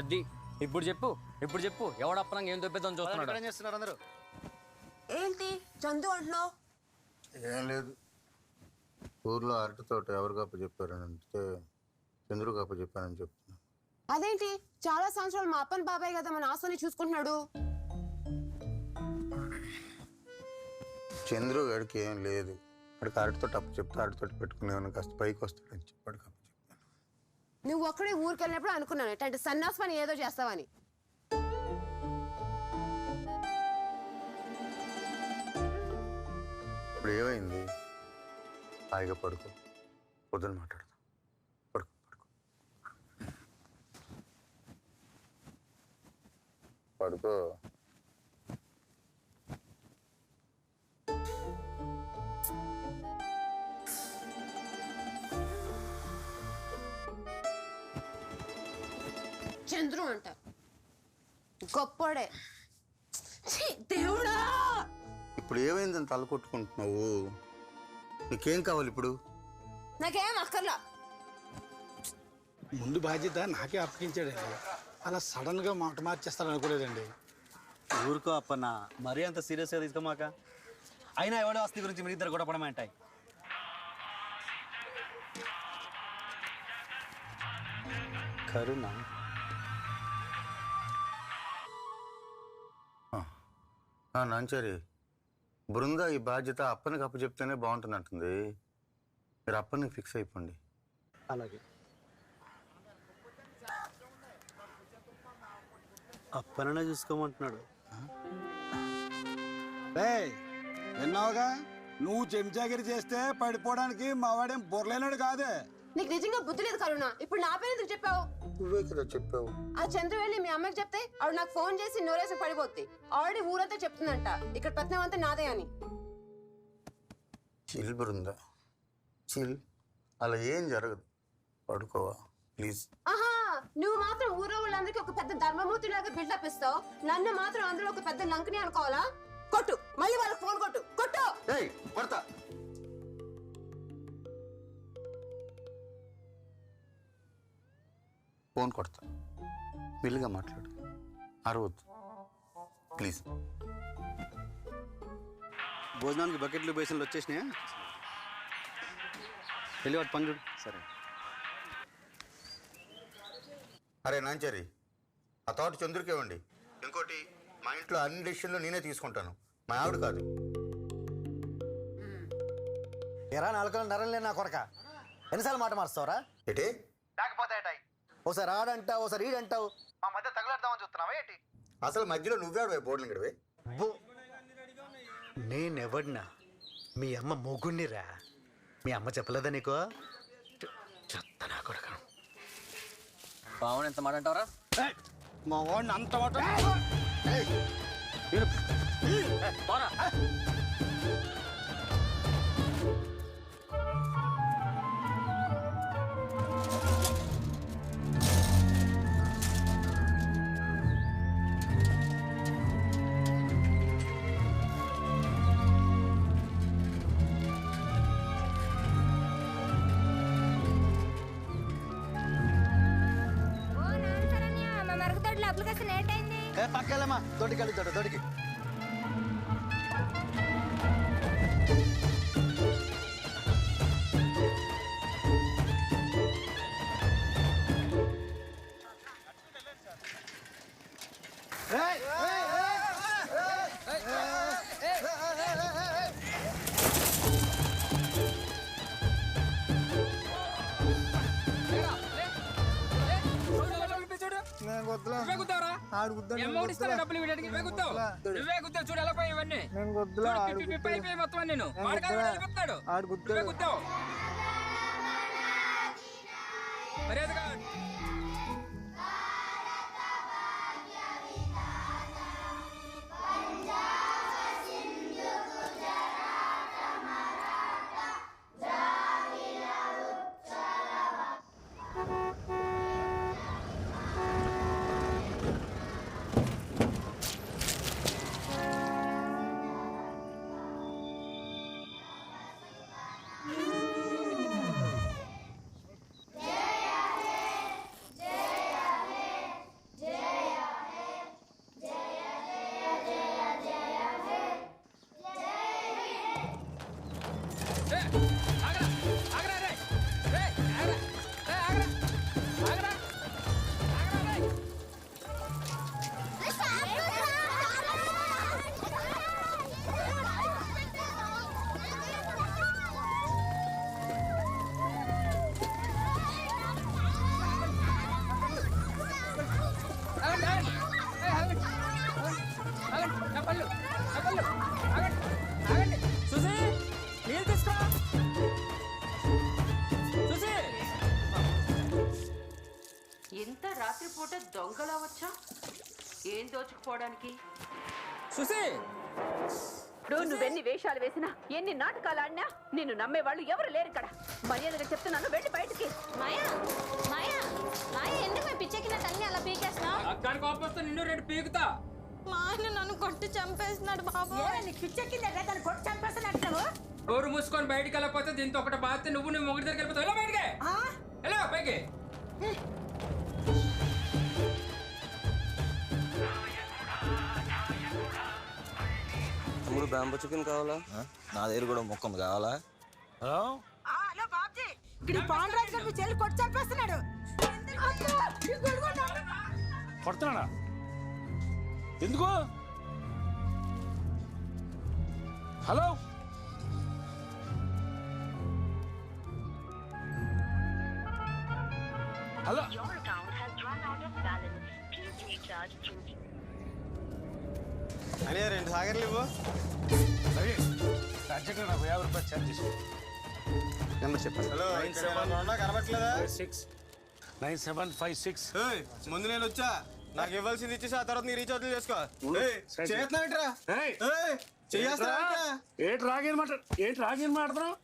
అది ఇప్పుడు చెప్పు, ఎవడు అప్పనంగా ఏం దొబ్బేద్దాం చూస్తున్నాడు? ఏం చేస్తున్నారు అందరూ? ఏంటి చందు అంటున్నావు? ఏం లేదు, ఊర్లో అరటి తోట ఎవరు గప్ప చెప్పారని అంటే చంద్రు గప్ప చెప్పానని చెప్తున్నా. అదేంటి చాలా సంవత్సరాలు మా అప్పని బాబాయ్ కదా మన ఆశని చూసుకుంటున్నాడు. చంద్రు గడికి ఏం లేదు, అక్కడికి అరటితో అప్పు చెప్తే అరటితోటి పెట్టుకునేవాడిని కాస్త పైకి వస్తాడని చెప్పాడు కప్ప చెప్పాను. నువ్వు ఒక్కడే ఊరికి వెళ్ళినప్పుడు అనుకున్నాను అంటే సన్నాస్ పని ఏదో చేస్తావని. ఇప్పుడు ఏమైంది? హాయిగా పడుకో, పొద్దున మాట్లాడదాం. పడుకో పడుకో. చంద్రు అంట గొప్పోడే. దేవుడా, ఇప్పుడు ఏమైందని తల కొట్టుకుంటున్నావు? నీకేం కావాలి ఇప్పుడు? నాకేం అక్కర్లా. ముందు బాధ్యత నాకే అప్పగించాడండి. అలా సడన్గా మాట మార్చేస్తాను అనుకోలేదండి. ఊరుకో అప్పన్న, మరీ అంత సీరియస్గా తీసుకోమాక. అయినా ఎవడో ఆస్తి గురించి మీరు ఇద్దరు గొడవపడమే అంటాయి. కరుణ నాంచారి, బృందా ఈ బాధ్యత అప్పనికి అప్పు చెప్తేనే బాగుంటుంది అంటుంది. మీరు అప్పనికి ఫిక్స్ అయిపోండి. అలాగే. అప్పననే చూసుకోమంటున్నాడు. విన్నావుగా, నువ్వు చెంచాగిరి చేస్తే పడిపోవడానికి మావాడేం బొర్లేనాడు కాదే. నీకు నిజంగా బుద్ధి లేదు కరుణ. ఇప్పుడు నా పేరు ఎందుకు చెప్పావు? నువ్వే కదా చెప్పావు. ఆ చంద్రు వెళ్ళి మీ అమ్మకి చెప్తే ఆవిడ నాకు ఫోన్ చేసి నోరేసి పడిపోద్ది. ఆల్రెడీ ఊరంతా చెప్తుందంట ఇక్కడ పత్నం అంతా నాదే అని. Chill Brinda, chill. అలా ఏం జరగదు, పడుకోవా ప్లీజ్. ఆహా, నువ్వు మాత్రం ఊరో వాళ్ళందరికీ ఒక పెద్ద ధర్మమూర్తి లాగా బిల్డప్ ఇస్తావు. నన్ను మాత్రం అందరూ ఒక పెద్ద లంకని అనుకోవాలా? కొట్టు, మళ్ళీ వాళ్ళకి ఫోన్ కొట్టు. కొడతా. ఫోన్ కొడతా, మెల్లిగా మాట్లాడు, అరవద్దు ప్లీజ్. భోజనానికి బకెట్లు బేసిన్లు వచ్చేసినాయా? వెళ్ళి వాటి పని చూడు. సరే. అరే నాంచారి, ఆ ఆ తోట చంద్రుకి ఇవ్వండి. ఇంకోటి, మా ఇంట్లో అన్ని డెసిషన్లు నేనే తీసుకుంటాను, మా ఆవిడ కాదు. ఎరా నాలుగు నరం లేని నా కొరక, ఎన్నిసార్లు మాట మారుస్తావురా? ఏంటి? లేకపోతే ఓసారి ఆడంటావు, ఓసారి ఈడంటావు. మా మధ్య తగలెడదామని చూస్తున్నావా ఏంటి? అసలు మధ్యలో నువ్వే బోర్డులు గడివే. నేనెవడినా? మీ అమ్మ మొగుణ్ణిరా. మీ అమ్మ చెప్పలేదా నీకు? చెత్త నా కొడుకు. బావని ఎంత మాట అంటావరా? మా వాడిని అంత మాట పక్కలేమా తోటికెళ్ళి తోటికి. చూడు ఎలా పోయి ఇవన్నీ మొత్తం నేను గుద్దావు మర్యాదగా ఎంత రాత్రిపూట దొంగలా వచ్చా? ఏం దోచుకుపోవడానికి? సుసి, ఇప్పుడు నువ్వెన్ని వేషాలు వేసినా, ఎన్ని నాటకాలు ఆడినా నిన్ను నమ్మేవాళ్ళు ఎవరు లేరు ఇక్కడ. మర్యాదగా చెప్తున్నాను, వెళ్ళి బయటికి. మాయా మాయా మాయా, ఎందుకు పిచ్చెక్కినట్టు అన్ని అలా పీకేస్తున్నావు? అక్కడ కోపం వస్తే నిన్ను రెండు పీకుతా. మా ఆయన నన్ను కొట్టి చంపేస్తున్నాడు బాబు. పిచ్చెక్కిందంటే దాన్ని కొట్టి చంపేస్తున్నట్టు. డోరు మూసుకొని బయటికి వెళ్ళకపోతే దీంతో ఒకటి బాధ్యత నువ్వు మొగుడి దగ్గర వెళ్ళిపోతావు. ఎలా బయటికి ఎలా పైకి? తమ్ముడు బ్యాంబో చికెన్ కావాలా? నా దగ్గర కూడా మొక్కం కావాలా? హలో హలో బాబ్జీ, ఇక్కడ పాండరాజు గారు మీ చెల్లి కొట్టి చంపేస్తున్నాడు. కొడుతున్నాడా? ఎందుకు? హలో, హలో, అని 2 సాగర్లు ఇవ్వు. అర్జెంట్గా నాకు 50 రూపాయలు ఛార్జ్ చేసి నెంబర్ చెప్పండి. హలో, కనబట్లేదా? 9756. ముందు నేను వచ్చా, నాకు ఇవ్వాల్సింది ఇచ్చేసి ఆ తర్వాత నీ రీఛార్జ్ చేసుకో. చేస్తున్నావేంట్రా? ఏంటి రాగేని మాట్లాడుతున్నావు?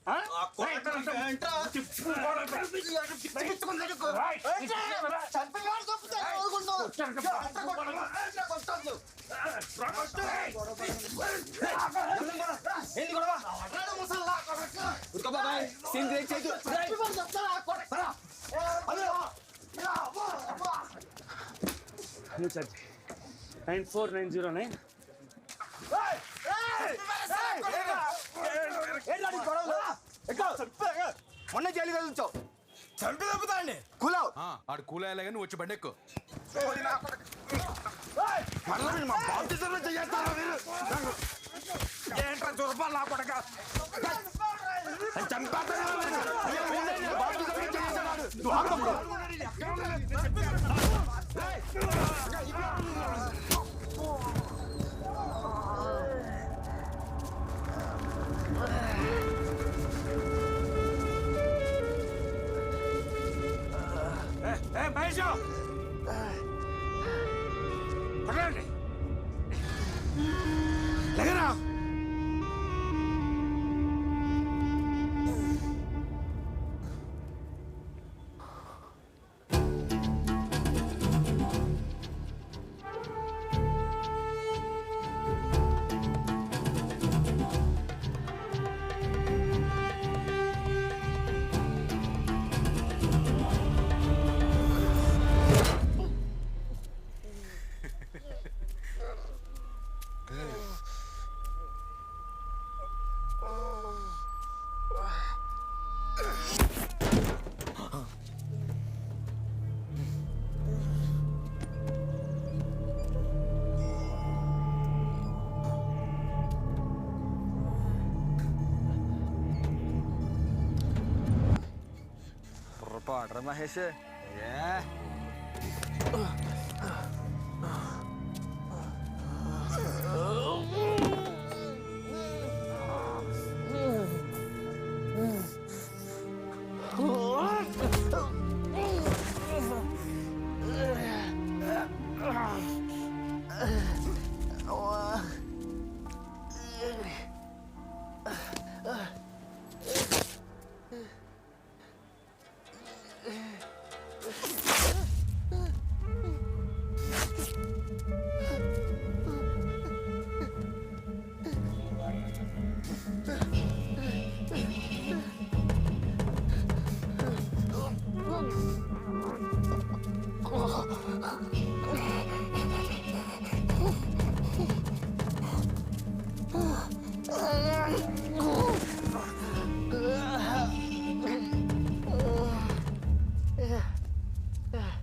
Hello sir, 94909. మొన్న జైలు కలుగుతావు, చంపి తప్పుతా అండి. కూలావు ఆడు కూలయ్యలే కానీ వచ్చి బండి ఎక్కువ. ఆఫీసర్లు చేస్తారా మీరు? ఏంట్రా దుర్బల్ నా కొడక చంపేస్తారా మీరు? ఆఫీసర్లు చేస్తాడు. నువ్వు ఆగమ్మా. మహేష్ పడండి లేగరా. పాడరా మహేష్.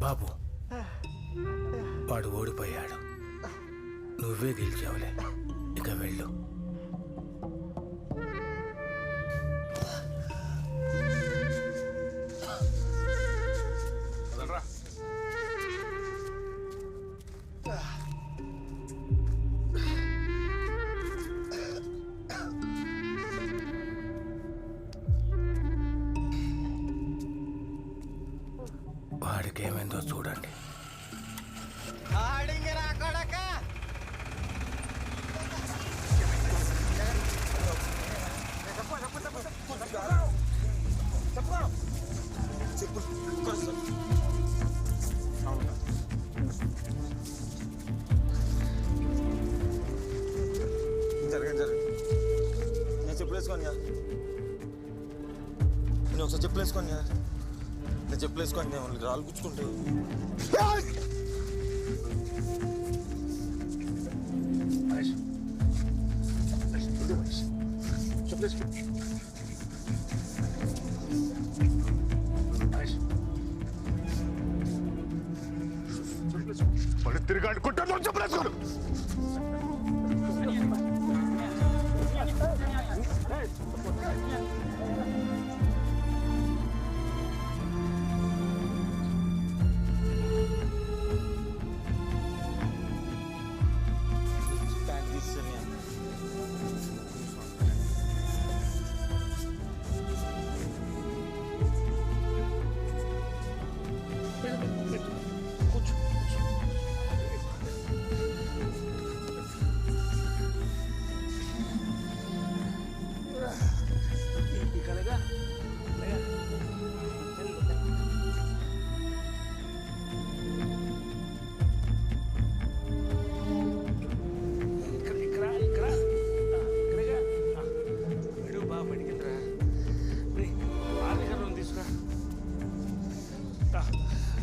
బాబు వాడు ఓడిపోయాడు, నువ్వే గెలిచావులే, ఇక వెళ్ళు. వాడికి ఏమైందో చూడండి. నేను చెప్పులేసుకోను నేను ఒకసారి చెప్పులేసుకోను నేను చెప్పులేసుకోండి నేను రాళ్ళు గుచ్చుకుంటే తిరిగాడు కుట్టాను చెప్పలేసుకోను.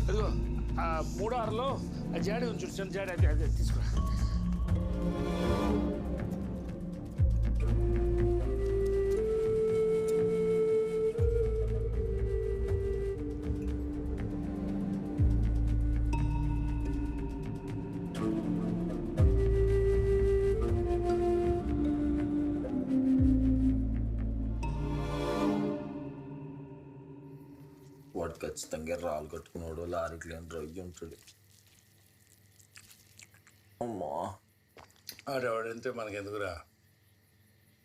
అదిగో ఆ 3-6లో ఆ జాడి ఉంది చూడు, చిన్న జాడి, అది అది తీసుకురా. ఖచ్చితంగా రాళ్ళు కట్టుకున్నాడు లారీకి లేని డ్రైవ్ ఉంటాడు. అమ్మా ఆడెవడంతే మనకెందుకురా?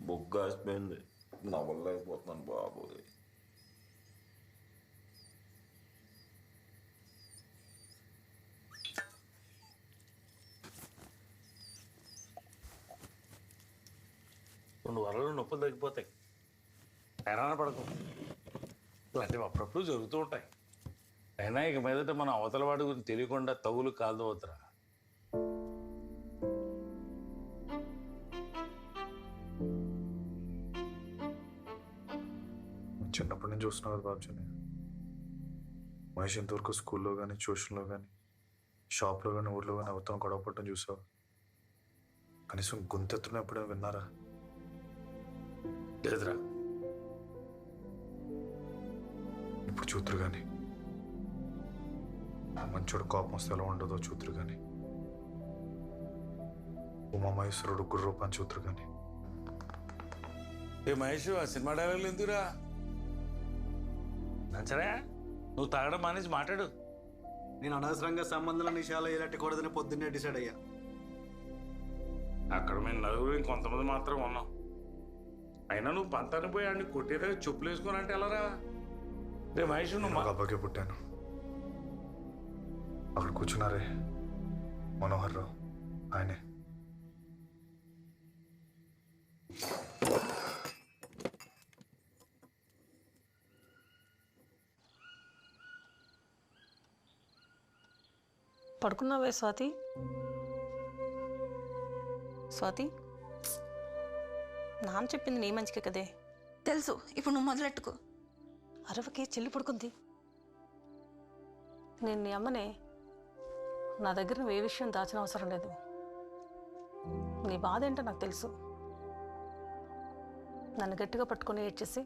బొగ్గు ఆసిపోయింది, నవ్వలేకపోతున్నాను బాబోయ్. రెండు వారాలు నొప్పులు తగ్గిపోతాయి. హైరాణ పడకు, ఇలాంటివి అప్పుడప్పుడు జరుగుతూ ఉంటాయి. అయినా ఇక మీదట మన అవతల వాడి గురించి తెలియకుండా తగులు కాదు అవుతారా. చిన్నప్పటి నుంచి చూస్తున్నావు కదా బాబుజీని. మహేష్ ఇంతవరకు స్కూల్లో కానీ ట్యూషన్లో కానీ షాప్లో కానీ ఊళ్ళో కానీ అవతల గొడవ పడటం చూసావు? కనీసం గొంతెత్తున ఎప్పుడైనా విన్నారా? లేదురా. ఇప్పుడు చూతురు కానీ మంచోడు కోపం వస్తే ఎలా ఉండదో చూతురు కానీ ఉమామహేశ్వరుడు గుర్రూపాన్ని చూతురు కానీ. ఏ మహేష్, ఆ సినిమా డైలాగులు ఎందుకురా? సరే నువ్వు తాగడం మానేసి మాట్లాడు. నేను అనవసరంగా సంబంధాల విషయాలు ఎలట్టకూడదని పొద్దున్నే డిసైడ్ అయ్యా. అక్కడ మేము నలుగురు ఇంకొంతమంది మాత్రం ఉన్నాం. అయినా నువ్వు పంతాన్ని పోయి ఆడిని కొట్టేదా చెప్పులు వేసుకొని అంటే ఎలారా? రే మహేష్, నువ్వు ఒక అబ్బాయికే పుట్టాను. అక్కడ కూర్చున్నారే మనోహర్ రావు, ఆయనే. పడుకున్నావే స్వాతి? స్వాతి, నాన్న చెప్పింది నీ మంచికే కదే. తెలుసు, ఇప్పుడు నువ్వు మొదలెట్టుకో. అరవకే, చెల్లి పడుకుంది. నేను నీ అమ్మనే. నా దగ్గర నువ్వు ఏ విషయం దాచిన అవసరం లేదు. నీ బాధ ఏంటో నాకు తెలుసు. నన్ను గట్టిగా పట్టుకొని ఏడ్చేసి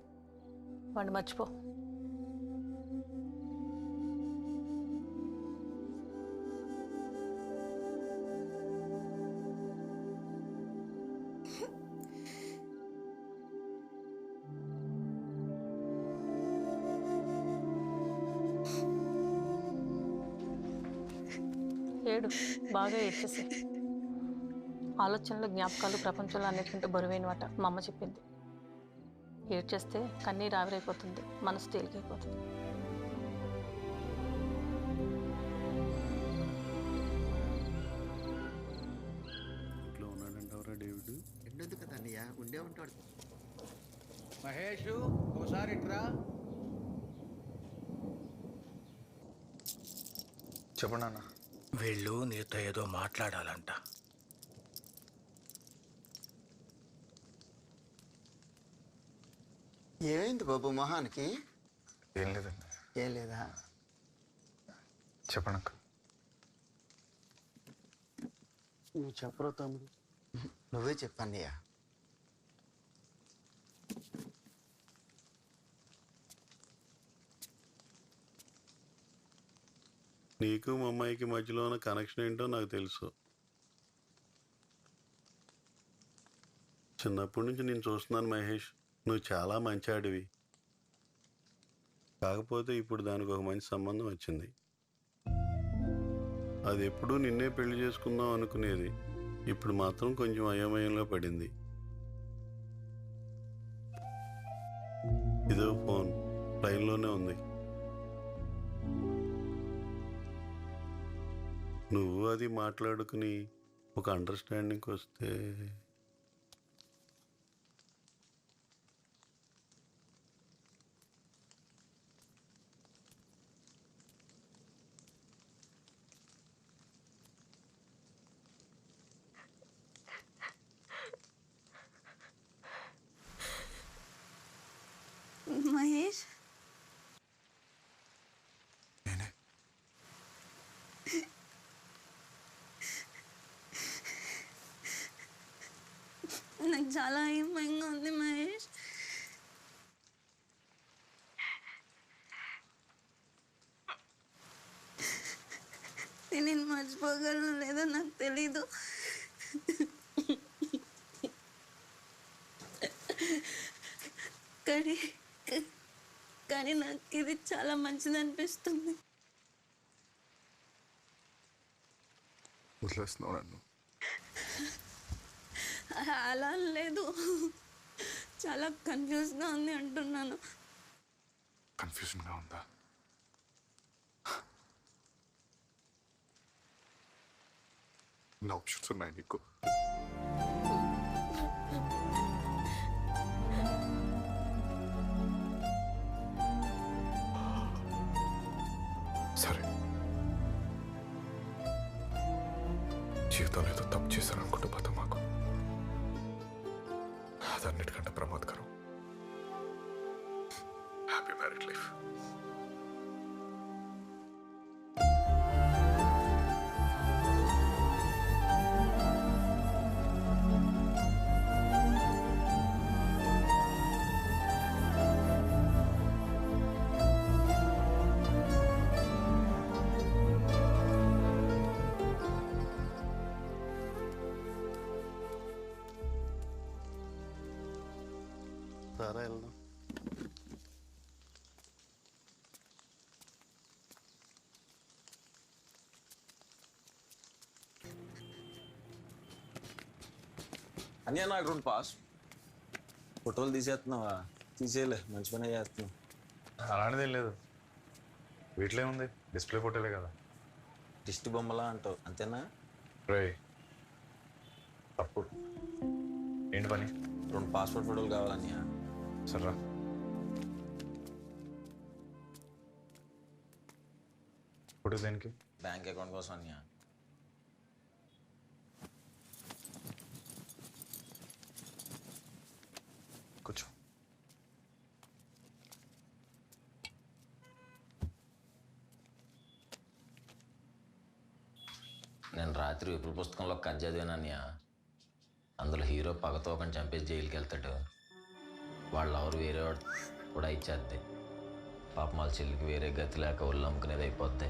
వాడిని మర్చిపో. ఏడు, బాగా ఏడ్చేసి. ఆలోచనలు, జ్ఞాపకాలు ప్రపంచంలో అన్నిటికంటే బరువైనవాట మా అమ్మ చెప్పింది. ఏడ్చేస్తే కన్నీరు ఆవిరైపోతుంది, మనసు తేలికైపోతుంది. ఇంట్లో ఉన్నాడంటావరా డేవిడ్? ఎండొద్దు కదా అన్నయ్య, ఉండే ఉంటాడు. మహేష్, ఒకసారి ఇట్రా. చెప్పండి అన్న. వీళ్ళు నీతో ఏదో మాట్లాడాలంట. ఏమైంది బాబు మొహానికి? ఏం లేదండి. ఏం లేదా? చెప్పండి అక్క. నువ్వు చెప్పరా తమ్ముడు? నువ్వే చెప్పన్నయ్య. నీకు మా అమ్మాయికి మధ్యలో ఉన్న కనెక్షన్ ఏంటో నాకు తెలుసు. చిన్నప్పటి నుంచి నేను చూస్తున్నాను మహేష్, నువ్వు చాలా మంచాడివి. కాకపోతే ఇప్పుడు దానికి ఒక మంచి సంబంధం వచ్చింది. అది ఎప్పుడూ నిన్నే పెళ్లి చేసుకుందాం అనుకునేది. ఇప్పుడు మాత్రం కొంచెం అయోమయంలో పడింది. ఇదో ఫోన్ లైన్లోనే ఉంది. నువ్వు అది మాట్లాడుకుని ఒక అండర్స్టాండింగ్కి వస్తే మహేష్, నాకు చాలా భయంగా ఉంది మహేష్. నేను మర్చిపోగలను లేదో నాకు తెలీదు. కానీ నాకు ఇది చాలా మంచిది అనిపిస్తుంది. వదిలేస్తున్నావు నన్ను? అలా లేదు, చాలా కన్ఫ్యూజ్గా ఉంది అంటున్నాను. కన్ఫ్యూజన్గా ఉందా? నా ఆప్షన్స్ ఉన్నాయి నీకు. సరే, జీవితంలో ఏదో తప్పు చేశాను అనుకుంటూ పోతా మాకు అదన్నిటికంటే ప్రమాదకరం. Happy married life. సరే వెళ్దాం. అన్నీ నాకు 2 పాస్. ఫోటోలు తీసేస్తున్నావా? తీసేయలే, మంచి పని చేస్తున్నావు. అలాంటిదేం లేదు, వీటిలో ఉంది, డిస్ప్లే ఫోటోలే కదా. దిష్టి బొమ్మలా అంటావు అంతేనా? రే తప్పు. ఏంటి పని? 2 పాస్పోర్ట్ ఫోటోలు కావాలన్నయ్య. సర్రా. ఫోటో దేనికి? బ్యాంక్ అకౌంట్ కోసం అన్నయ్య. కూర్చో. నేను రాత్రి విపుల పుస్తకంలో కథ చదివానన్నయ్య. అందులో హీరో పగతో ఒకని చంపేసి జైలుకి వెళ్తాడు. వాళ్ళు ఎవరు వేరే వాడు కూడా ఇచ్చేద్ది. పాపం వాళ్ళ చెల్లికి వేరే గతి లేక ఒళ్ళు అమ్ముకునేది అయిపోద్ది.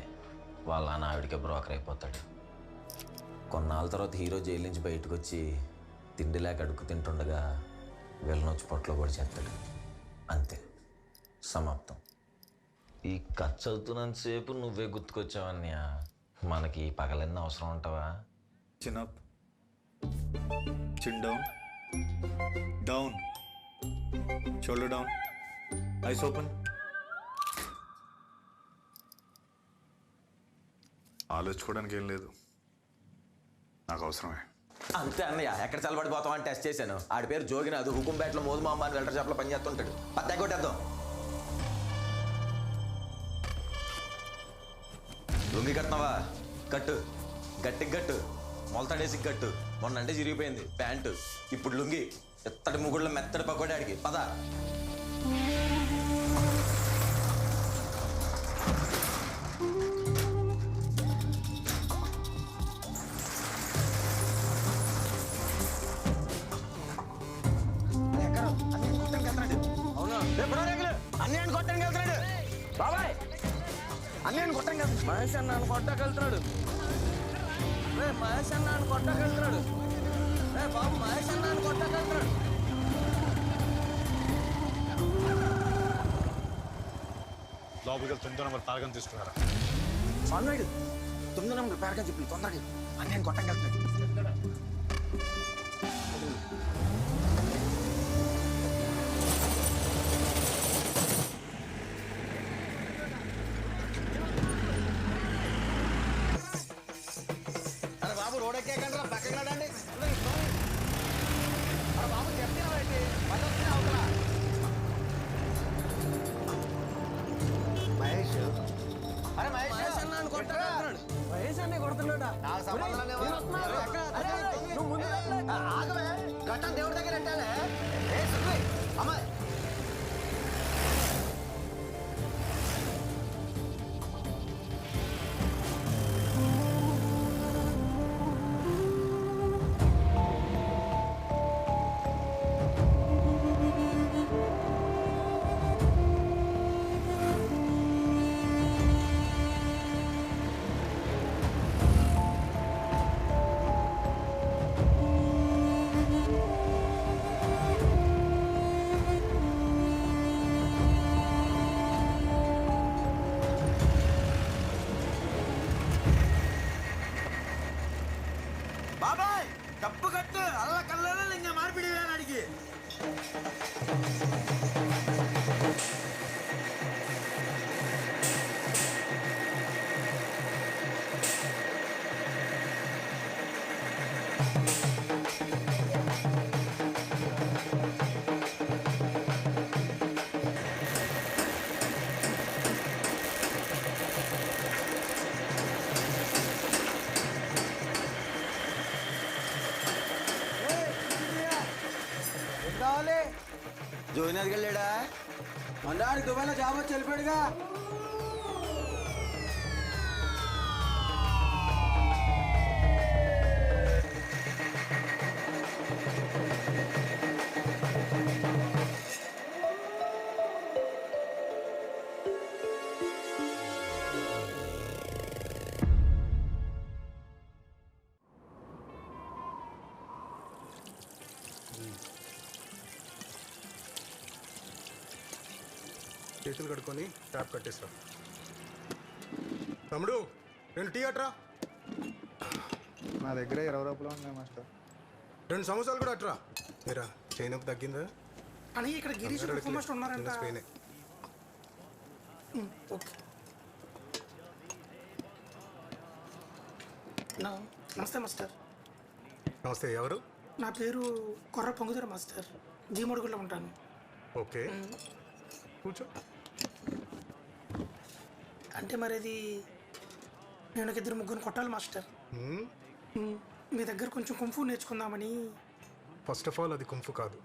వాళ్ళ నాన్న ఆవిడికే బ్రోకర్ అయిపోతాడు. కొన్నాళ్ళ తర్వాత హీరో జైలు నుంచి బయటకు వచ్చి తిండి లేక అడుగు తింటుండగా వీళ్ళని వచ్చి పొట్టలో కూడా చేస్తాడు. అంతే, సమాప్తం. ఈ కథ చదువుతున్నంతసేపు నువ్వే గుర్తుకొచ్చావన్నయ్య. మనకి పగలన్నీ అవసరం ఉంటావా? Chin up, chin down, down, shoulder down, eyes open. ఆలోచించుకోవడానికి ఏం లేదు, నాకు అవసరమే. అంతే అన్నయ్య. ఎక్కడ చల్లబడిపోతావు అని టెస్ట్ చేశాను. ఆడి పేరు జోగినాథ్. హుకుంపేటలో మోదు మామ అని వెల్టర్ షాప్లో పనిచేస్తుంటాడు. పత్తా కొట్టేద్దాం. లుంగి కట్టినావా? కట్టు, గట్టికి గట్టు, మొలతాడేసి గట్టు. మొన్న అంటే చిరిగిపోయింది ప్యాంటు, ఇప్పుడు లుంగి. ఎత్తడి ముగుళ్ళ మెత్తడి పకోడాడికి పద. అన్నయ్యని కొట్టడానికి వెళ్తున్నాడు బాబాయ్. అన్నయ్యని కొట్టడానికి వెళ్తున్నాడు. మహేష్ అన్నని కొట్టకెళ్తున్నాడు. మహేష్ అన్నని కొట్టకెళ్తున్నాడు. బాబు మహేష్ అన్నని కొట్టకెళ్తున్నాడు. లోపలికి 9వ నెంబర్ పారగం తీసుకున్నారా? అన్నాడు 9వ నెంబర్ పారగం చెప్పి తొందరగా అన్నయ్యని కొట్టకెళ్తున్నాడు. బాబు రోడ్ ఎక్కేకండి పక్కకి రాడండి. బాబు చెప్తే మహేష్, అరే మహేష్ అన్న కొట్టరా? మహేష్ అన్న కొడుతున్నాడా? ఆగవే, గట్టం దేవుడి దగ్గర పెట్టాలే. అమ్మాయి బాబాయ్ డబ్బు కట్టు అల్ల కళ్ళలో ఇంకా మార్పిడి అడిగి కావాలి జోయినర్కి వెళ్ళాడా మందాడికి దుబాయ్లో జాబ్ వచ్చి వెళ్ళిపోయాడుగా చేతులు కడుక్కొని ట్యాప్ కట్టేస్తా. తమ్ముడు 2 టీ అట్రా. నా దగ్గర 20 రూపాయలు ఉన్నాయి మాస్టర్. 2 సమోసాలు కూడా అట్రా. మీరా చైన్ అప్ తగ్గిందా అని ఇక్కడ గిరీష్ మాస్టర్ ఉన్నారంట. ఓకే నమస్తే మాస్టర్. నమస్తే. ఎవరు? నా పేరు కొర్ర పొంగుదర మాస్టర్. జీమడుగులో ఉంటాను. ఓకే కూర్చో. అంటే మరి అది నేను ఒక 2-3 కొట్టాలి మాస్టర్. మీ దగ్గర కొంచెం కుంఫు నేర్చుకుందామని. ఫస్ట్ ఆఫ్ ఆల్ అది కుంఫు కాదు,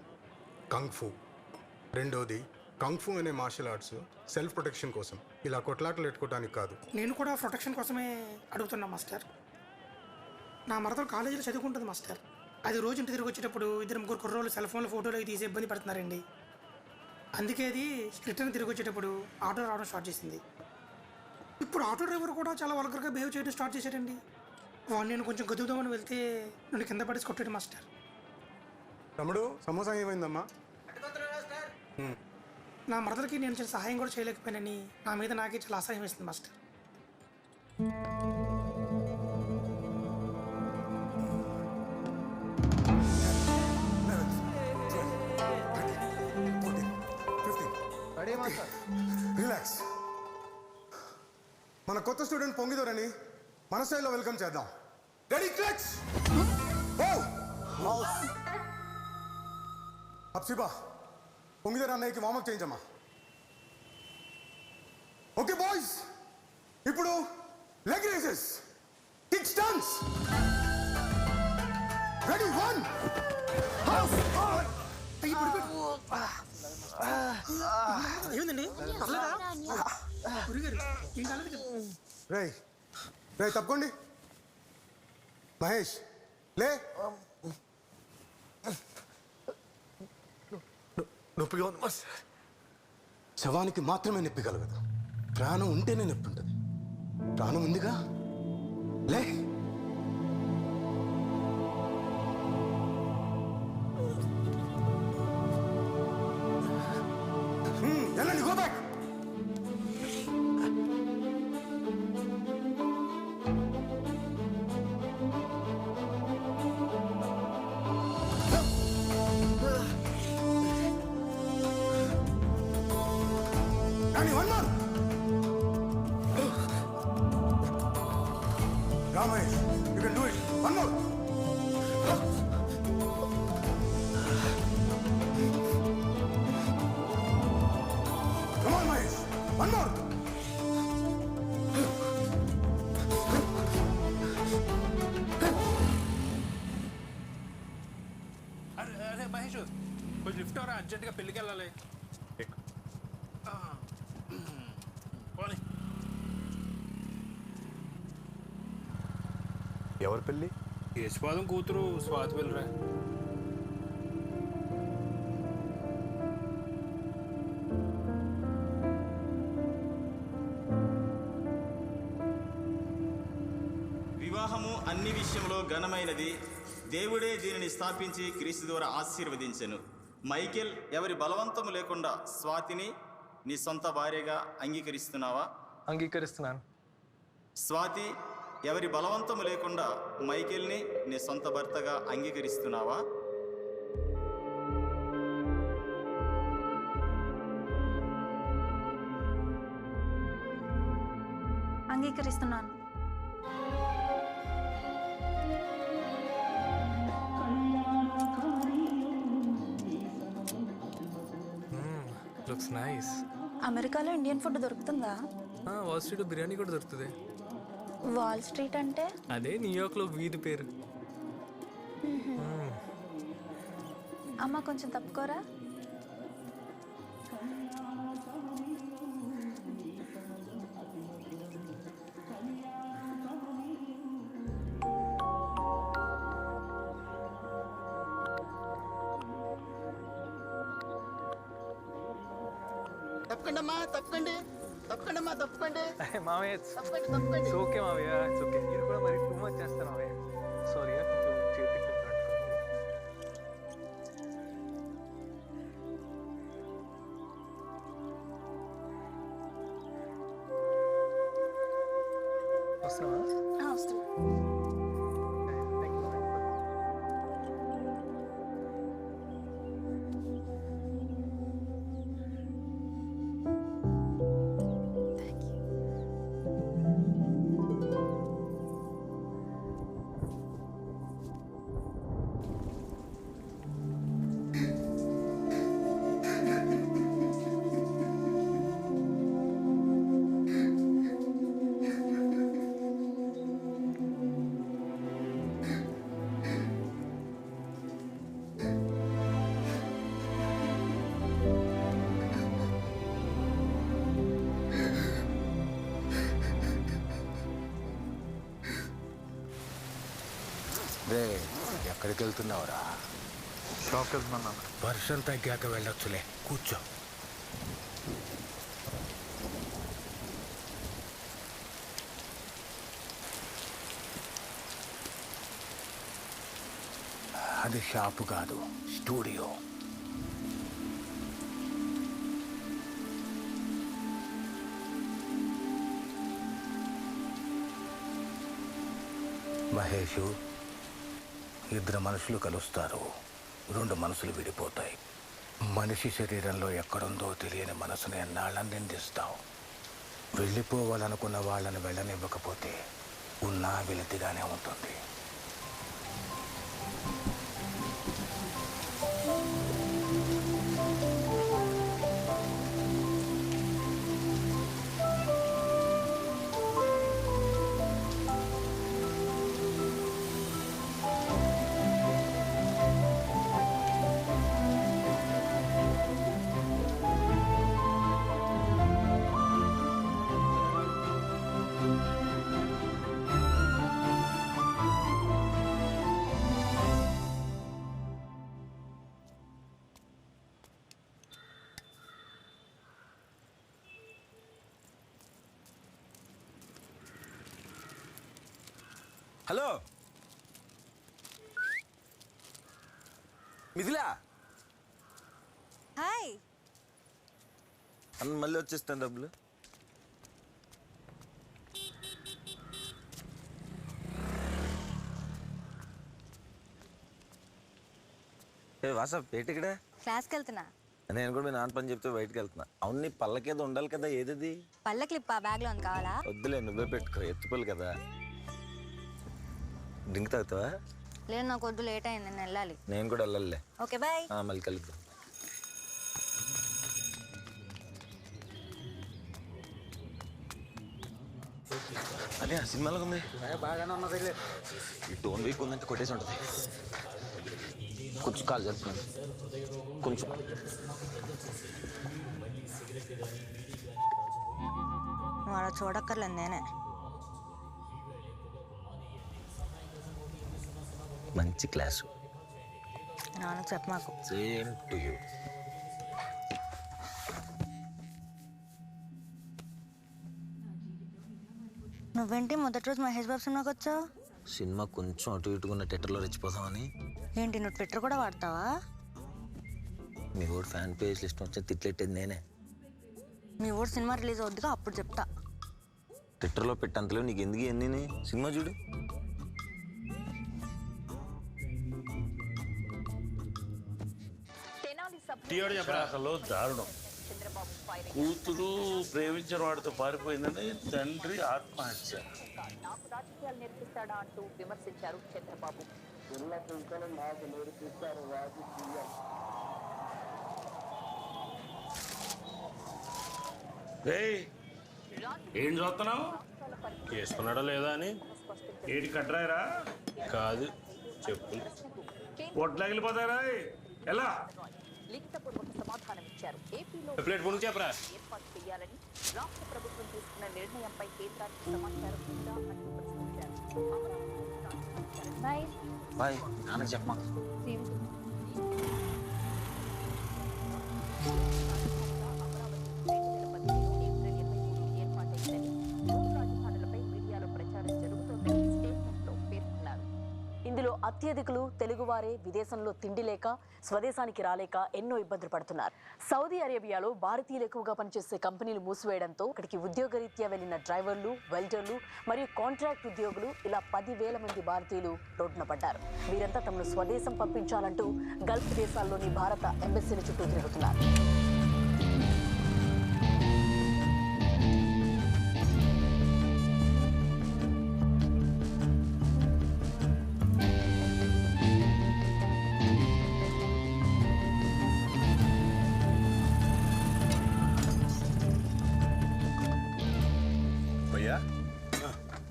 కంగ్ఫు. రెండోది కంగ్ఫు అనే మార్షల్ ఆర్ట్స్ సెల్ఫ్ ప్రొటెక్షన్ కోసం, ఇలా కొట్లాటలు పెట్టుకోవడానికి కాదు. నేను కూడా ప్రొటెక్షన్ కోసమే అడుగుతున్నా మాస్టర్. నా మరదలు కాలేజీలో చదువుకుంటుంది మాస్టర్. అది రోజు ఇంటి తిరిగి వచ్చేటప్పుడు 2-3 కుర్రోళ్ళు సెల్ ఫోన్లో ఫోటోలు తీసి ఇబ్బంది పడుతున్నారండి. అందుకే అది రిటర్న్ తిరిగి వచ్చేటప్పుడు ఆటో రావడం స్టార్ట్ చేసింది. ఇప్పుడు ఆటో డ్రైవర్ కూడా చాలా వల్గర్గా బిహేవ్ చేయడం స్టార్ట్ చేశాడండి. వాడిని నేను కొంచెం గదువుదామని వెళ్తే నన్ను కింద పడేసి కొట్టాడు మాస్టర్. తమ్ముడు సమోసా ఏమైందమ్మా? నా మరదలకి నేను చిన్న సహాయం కూడా చేయలేకపోయానని నా మీద నాకే చాలా అసహ్యం వేస్తుంది మాస్టర్. రిలాక్స్. మన కొత్త స్టూడెంట్ పొంగిదోరని మన స్టైల్లో వెల్కమ్ చేద్దాం. Ready clutch. అప్సిబా పొంగిదోర అన్నయ్యకి వార్మప్ చేయించమ్మా. ఓకే బాయ్స్, ఇప్పుడు leg raises, kick stance. Ready 1. ఏమిందండి? రే రే తప్పకోండి. మహేష్ లే. నొప్పిగా ఉంది మాస్టర్. శవానికి మాత్రమే నొప్పి కలగదు, ప్రాణం ఉంటేనే నొప్పి ఉంటుంది. ప్రాణం ఉందిగా, లే. Eleni, go back. Danny, one more. Ramesh, you can do it. One more. Come on, Mahesh. One more. అరే మహేష్, కొంచెం లిఫ్ట్ అవరా, అర్జెంటుగా పెళ్ళికి వెళ్ళాలి. ఎవరి పెళ్ళి? యశ్పాదం కూతురు స్వాతి పెళ్ళిరా. వివాహము అన్ని విషయంలో ఘనమైనది. దేవుడే దీనిని స్థాపించి క్రీస్తు ద్వారా ఆశీర్వదించెను. మైకేల్, ఎవరి బలవంతము లేకుండా స్వాతిని నీ సొంత భార్యగా అంగీకరిస్తున్నావా? అంగీకరిస్తున్నాను. స్వాతి, ఎవరి బలవంతము లేకుండా మైకేల్ని నీ సొంత భర్తగా అంగీకరిస్తున్నావా? అంగీకరిస్తున్నాను. Looks nice. అమెరికాలో ఇండియన్ ఫుడ్ దొరుకుతుందా? వాల్ స్ట్రీట్ బిర్యానీ కూడా దొరుకుతుంది. వాల్ స్ట్రీట్ అంటే? అదే న్యూయార్క్లో వీధి పేరు. అమ్మ కొంచెం తప్పుకోరా. తప్పకండి అమ్మా, తప్పకండి, తప్పకండి అమ్మా, తప్పకండి. మామయ్య తప్పకండి, తప్పకండి. ఓకే మామయ్య, ఇట్స్ ఓకే. నేను కూడా మరి టూ మచ్ చేస్తాను మామయ్య. సారీ, కొంచెం చేతికి వస్తున్నావా? వస్తున్నా. రే, ఎక్కడికి వెళ్తున్నావురా? షాప్కి వెళ్తున్నా. వర్షం తగ్గాక వెళ్ళొచ్చులే, కూర్చో. అది షాపు కాదు, స్టూడియో. మహేషు, ఇద్దరు మనుషులు కలుస్తారు, రెండు మనసులు విడిపోతాయి. మనిషి శరీరంలో ఎక్కడుందో తెలియని మనసుని ఎన్నాళ్ళని నిందిస్తావు. వెళ్ళిపోవాలనుకున్న వాళ్ళని వెళ్ళనివ్వకపోతే ఉన్నా వెలితిగానే ఉంటుంది. హలో మిథిలా. హాయ్. అన్న మళ్ళీ వచ్చేస్తాను డబ్బులు. ఏ వాసప్ ఏంటి? క్లాస్కి వెళ్తున్నా. నేను కూడా మీ నాన్న పని చెప్తే బయటకు వెళ్తున్నా. అవును, నీ పళ్ళకేదో ఉండాలి కదా, ఏదది? పళ్ళ క్లిప్ బ్యాగ్లో ఉంది, కావాలా? వద్దులే, నువ్వే పెట్టుకో, ఎత్తుకోలు కదా. డ్రింక్ తాగుతావా? లేదు, నాకు వద్దు, లేట్ అయింది, నేను వెళ్ళాలి. నేను కూడా వెళ్ళాలిలే. Okay, bye. మళ్ళీ కలుద్దాం. అదే ఆ సినిమాలో ఉంది. బాగానే ఉన్నది. ఈ టోన్ వీక్ ఉందంటే కొట్టేసి ఉంటుంది. కొంచెం కాలు జరుపుకున్నాను, కొంచెం. నువ్వు అలా చూడక్కర్లేదు, నేనే. మంచి క్లాసు. నాన్న చెప్పమాకు. Same to you. నువ్వేంటి మొదటి రోజు మహేష్ బాబు సినిమాకి వచ్చావు? సినిమా కొంచెం అటు ఇటుకున్న థియేటర్లో రెచ్చిపోతామని. ఏంటి, నువ్వు ట్విట్టర్ కూడా వాడతావా? మీ ఊరు ఫ్యాన్ పేజ్ లిస్ట్ వచ్చి తిట్లెట్టేది నేనే. మీ ఊరు సినిమా రిలీజ్ అవుద్దిగా, అప్పుడు చెప్తా. ట్విట్టర్లో పెట్టంతలేవు నీకు ఎందుకు ఎన్ని సినిమా చూడు. అసలు దారుణం. కూతురు ప్రేమించిన వాడితో పారిపోయిందని తండ్రి ఆత్మహత్య. నాకు రాజకీయాలు నేర్పిస్తాడా అంటూ విమర్శించారు చంద్రబాబు. ఏం చూస్తున్నావు? చేసుకున్నాడా లేదా అని. ఏటి కట్రాయరా? కాదు చెప్పులు. పొట్లగిలిపోతారా? ఎలా లిఖితపూర్వక సమాధానం ఇచ్చారు. ఏపీలో ప్లేట్ ఫోన్ చెప్పరా ఏర్పాటు చేయాలని రాష్ట్ర ప్రభుత్వం తీసుకున్న నిర్ణయంపై కేంద్రానికి సమాచారం ఉందా అని ప్రశ్నించారు. బాయ్ నాన్నకి చెప్పమా. ఇందులో అత్యధికులు తెలుగువారే విదేశంలో తిండి లేక స్వదేశానికి రాలేక ఎన్నో ఇబ్బందులు పడుతున్నారు. సౌదీ అరేబియాలో భారతీయులు ఎక్కువగా పనిచేసే కంపెనీలు మూసివేయడంతో అక్కడికి ఉద్యోగరీత్యా వెళ్లిన డ్రైవర్లు, వెల్డర్లు మరియు కాంట్రాక్ట్ ఉద్యోగులు ఇలా 10,000 మంది భారతీయులు రోడ్డున పడ్డారు. వీరంతా తమను స్వదేశం పంపించాలంటూ గల్ఫ్ దేశాల్లోని భారత ఎంబసీల చుట్టూ తిరుగుతున్నారు.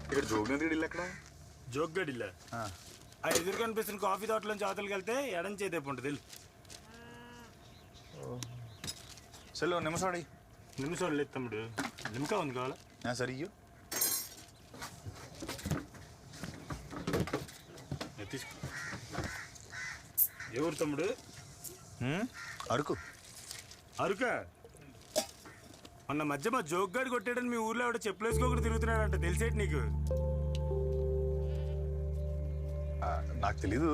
ఇక్కడ జోగినది ఇల్లు ఎక్కడ? జోగ్గడి ఇల్లా? ఆ ఎదురు కనిపిస్తున్న కాఫీ తోటలోంచి అవతలకి వెళ్తే ఎడం చేతేపు ఉంటుంది. సెల్లో నిమిషాడి నిమిషాలు లేదు తమ్ముడు. నిమిషం ఉంది కావాలా? సరే ఇయ్యు. తీసుకో. ఎవరు తమ్ముడు? అరకు. అరుకా? మొన్న మధ్య మా జోగ్గాడు కొట్టాడని మీ ఊర్లో ఆవిడ చెప్పులు వేసుకోకుండా తిరుగుతున్నాడంట. తెలిసేటి నీకు? నాకు తెలీదు.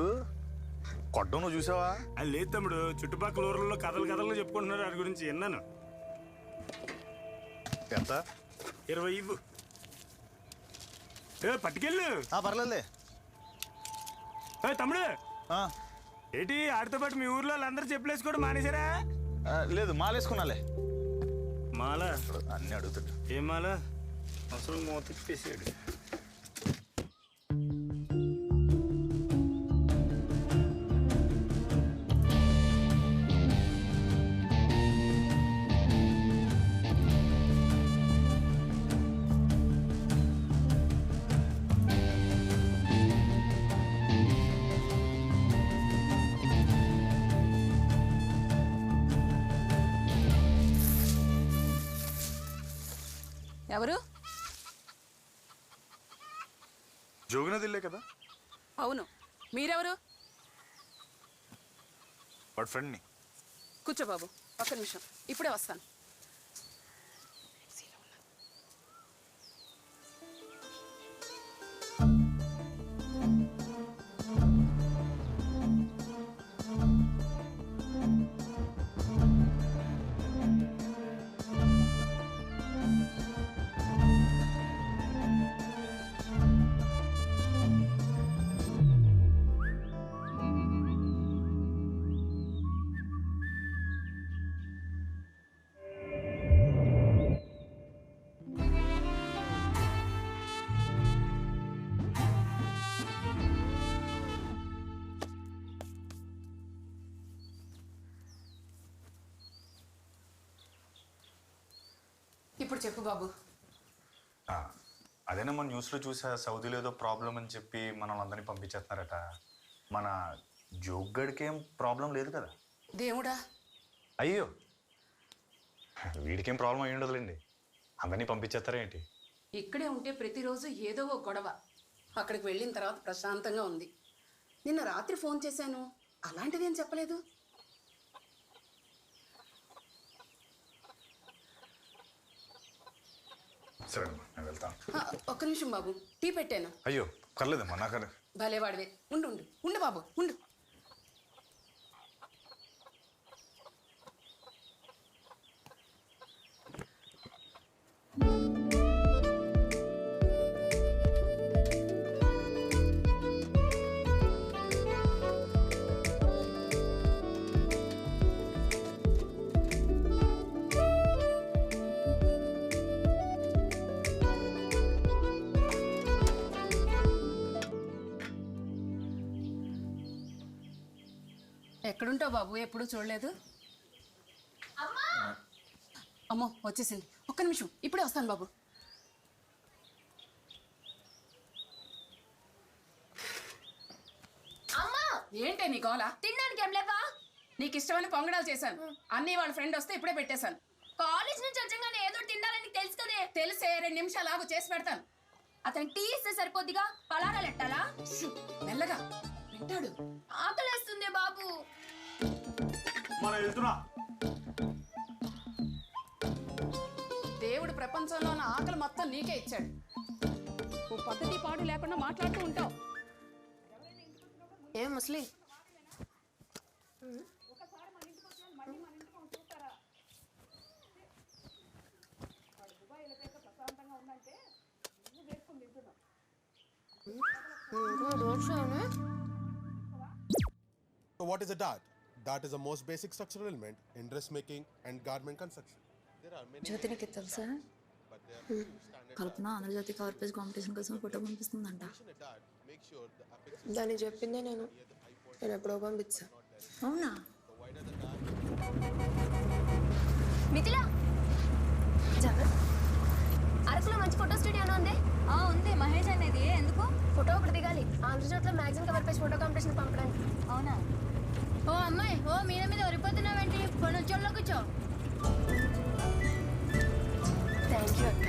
కొట్టడం నువ్వు చూసావా? అది లేదు తమ్ముడు. చుట్టుపక్కల ఊర్లలో కథలు చెప్పుకుంటున్నారు వాడి గురించి విన్నాను. ఎంత? 20 ఇవ్వు. పట్టుకెళ్ళు. పర్లేదులే. తమ్ముడు ఏంటి ఆడితో పాటు మీ ఊర్లో వాళ్ళందరూ చెప్పులు వేసుకోవడం మానేశారా? లేదు, మాలేసుకున్నాలే. మాల అన్నీ అడుగుతాడు. ఏం మాల? అసలు మోతిప్పేసాడు. ఎవరు? జోగినది ఇల్లే కదా? అవును. మీరెవరు? వాడి ఫ్రెండ్ని. కూర్చో బాబు, ఒక్క నిమిషం, ఇప్పుడే వస్తాను. ఇప్పుడు చెప్పు బాబు. అదేనా మన న్యూస్లో చూసా, సౌదీలో ఏదో ప్రాబ్లం అని చెప్పి మనల్ని అందరినీ పంపించేస్తున్నారట. మన జోగ్గడికి ఏం ప్రాబ్లం లేదు కదా? దేవుడా. అయ్యో, వీడికేం ప్రాబ్లం అయ్యి ఉండదులేండి. అందరినీ పంపించేస్తారా ఏంటి? ఇక్కడే ఉంటే ప్రతిరోజు ఏదో ఒక గొడవ. అక్కడికి వెళ్ళిన తర్వాత ప్రశాంతంగా ఉంది. నిన్న రాత్రి ఫోన్ చేశాను, అలాంటిది ఏం చెప్పలేదు. సరే నేను వెళ్తాను. ఒక్క నిమిషం బాబు, టీ పెట్టాను. అయ్యో పర్లేదమ్మా, నాకు భలేవాడివే. ఉండు ఉండు ఉండు బాబు, ఉండు. ఎక్కడుంటావు బాబు? ఎప్పుడు చూడలేదు. అమ్మో వచ్చేసింది. ఒక్క నిమిషం, ఇప్పుడే వస్తాను బాబు. ఏంటే నీ గోల? తినడానికి ఏం లేవా? నీకు ఇష్టమైన పొంగడాలు చేశాను. అన్నీ వాళ్ళ ఫ్రెండ్ వస్తే ఇప్పుడే పెట్టేశాను. కాలేజ్ నుంచి వచ్చంగానే ఏదో తినాలని తెలుసు కదే. తెలిసే 2 నిమిషాలు ఆగు, చేసి పెడతాను. అతను టీ ఇస్తే సరిపోద్దిగా, పలారాలు ఎట్టాలా? మెల్లగా వింటాడు. ఆకలేస్తుంది బాబు. దేవుడు ప్రపంచంలో ఉన్న ఆకలి మొత్తం నీకే ఇచ్చాడు. ఓ పద్ధతి పాడు లేకుండా మాట్లాడుతూ ఉంటావు. ఏం ముస్లి? So what is a dart? Dart is the most basic structural element in dressmaking and garment construction. There are many. జ్యోతి నీకు తెలుసా? కల్పన ఆంధ్రజ్యోతి కవర్ పేజ్ కాంపిటీషన్ కోసం ఫోటో పంపిస్తుందంట. దాన్ని చెప్పిందే నేను ఎప్పుడో పంపించా. అవునా? మిథిలా, అరకులో మంచి ఫోటో స్టూడియో ఉంది. ఉంది. మహేష్ అనేది. ఎందుకు? ఫోటో ఒకటి దిగాలి. ఆంధ్రజ్యోతిలో magazine cover page photo competition పంపడానికి. అవునా? ఓ అమ్మాయి, ఓ మీద ఒరిపోతున్నావేంటి? కొనుచోళ్ళలో కూర్చో. థ్యాంక్ యూ అక్క.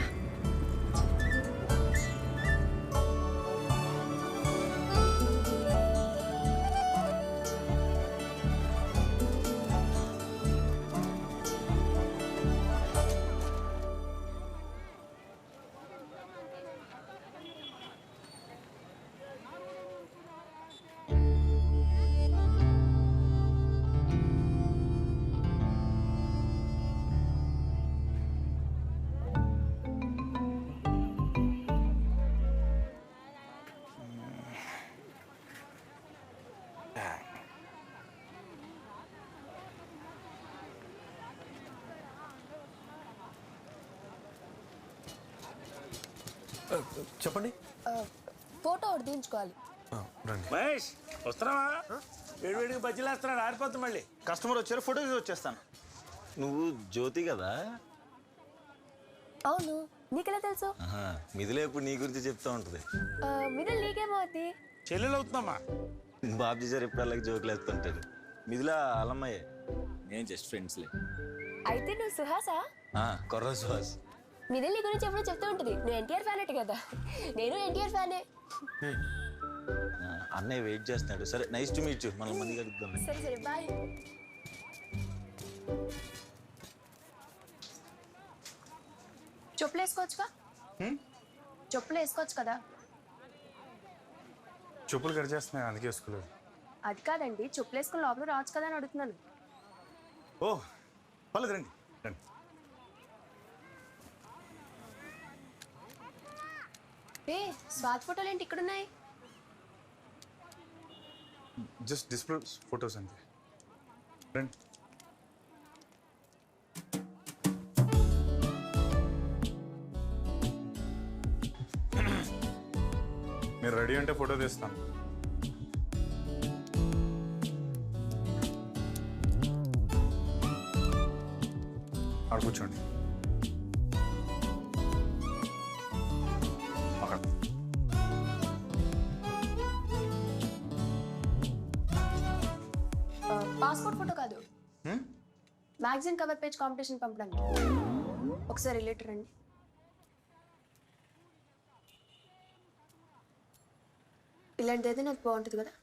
చెప్పండి. ఫోటో ఒకటి దించుకోవాలి. మహేష్ వస్తున్నావా? వేడివేడికి బజ్జీలు వేస్తున్నాడు, ఆరిపోతుంది మళ్ళీ. కస్టమర్ వచ్చారు, ఫోటో తీసి వచ్చేస్తాను. నువ్వు జ్యోతి కదా? అవును, నీకెలా తెలుసు? మిథిలే ఇప్పుడు నీ గురించి చెప్తా ఉంటుంది. మిథిల నీకేమవుద్ది? చెల్లెలు అవుతుందమ్మా. బాబ్జీ సార్ ఎప్పుడు అలాగే జోకులు వేస్తుంటాడు. మిథిలా అలమ్మయ్యే. నేను జస్ట్ ఫ్రెండ్స్లే. అయితే నువ్వు సుహాసా? కొర్ర సుహాస్. మిథిల నీ గురించి ఎప్పుడు చెప్తూ ఉంటుంది. నువ్వు ఎన్టీఆర్ ఫ్యాన్ అట్టు కదా? నేను ఎన్టీఆర్ ఫ్యానే. అన్నయ్య వెయిట్ చేస్తున్నాడు. సరే, నైస్ టు మీట్ యు. మనం మంది కలుద్దాం. సరే సరే, బాయ్. చెప్పులు వేసుకోవచ్చుగా? చెప్పులు వేసుకోవచ్చు కదా? చెప్పులు కట్ చేస్తున్నాయి, అందుకే వేసుకోలేదు. అది కాదండి, చెప్పులు వేసుకుని లోపల రావచ్చు కదా అని అడుగుతున్నాను. ఓ పర్లేదు, రండి రండి. స్వాతి ఫోటోలు ఏంటి ఇక్కడున్నాయి? జస్ట్ డిస్ప్లే ఫొటోస్ అంతే. రండి. మీరు రెడీ అంటే ఫోటో తీస్తాను. అక్కడ కూర్చోండి. అక్కడ పాస్పోర్ట్ ఫోటో కాదు, మ్యాగజైన్ కవర్ పేజ్ కాంపిటీషన్ పంపడానికి. ఒకసారి రిలేటర్ రండి. ఇలాంటిది అయితే నాకు బాగుంటుంది కదా?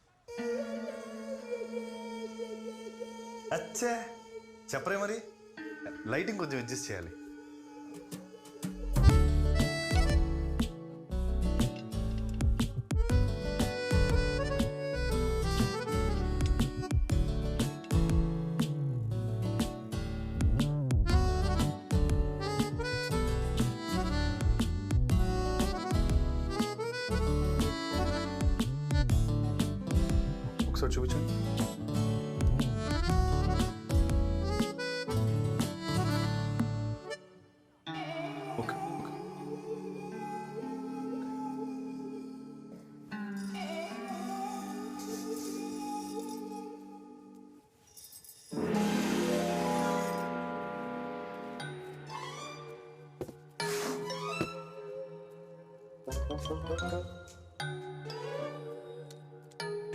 అచ్చా చెప్పరే, మరి లైటింగ్ కొంచెం అడ్జస్ట్ చేయాలి. ఒకసారి చూపించండి. ఓకే.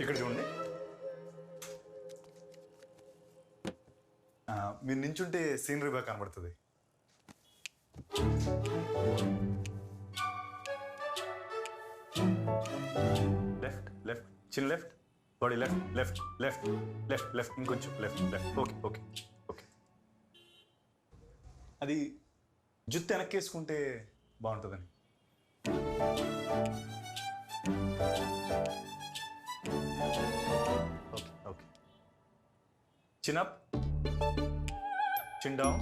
ఇక్కడ చూడండి. మీరు నించుంటే సీనరీ బాగా కనబడుతుంది. Left left chin left body left left left left left ఇంకొంచెం left left. Okay okay okay. అది జుత్తు వెనక్కేసుకుంటే బాగుంటుందని. Okay okay. Chin up, chin down,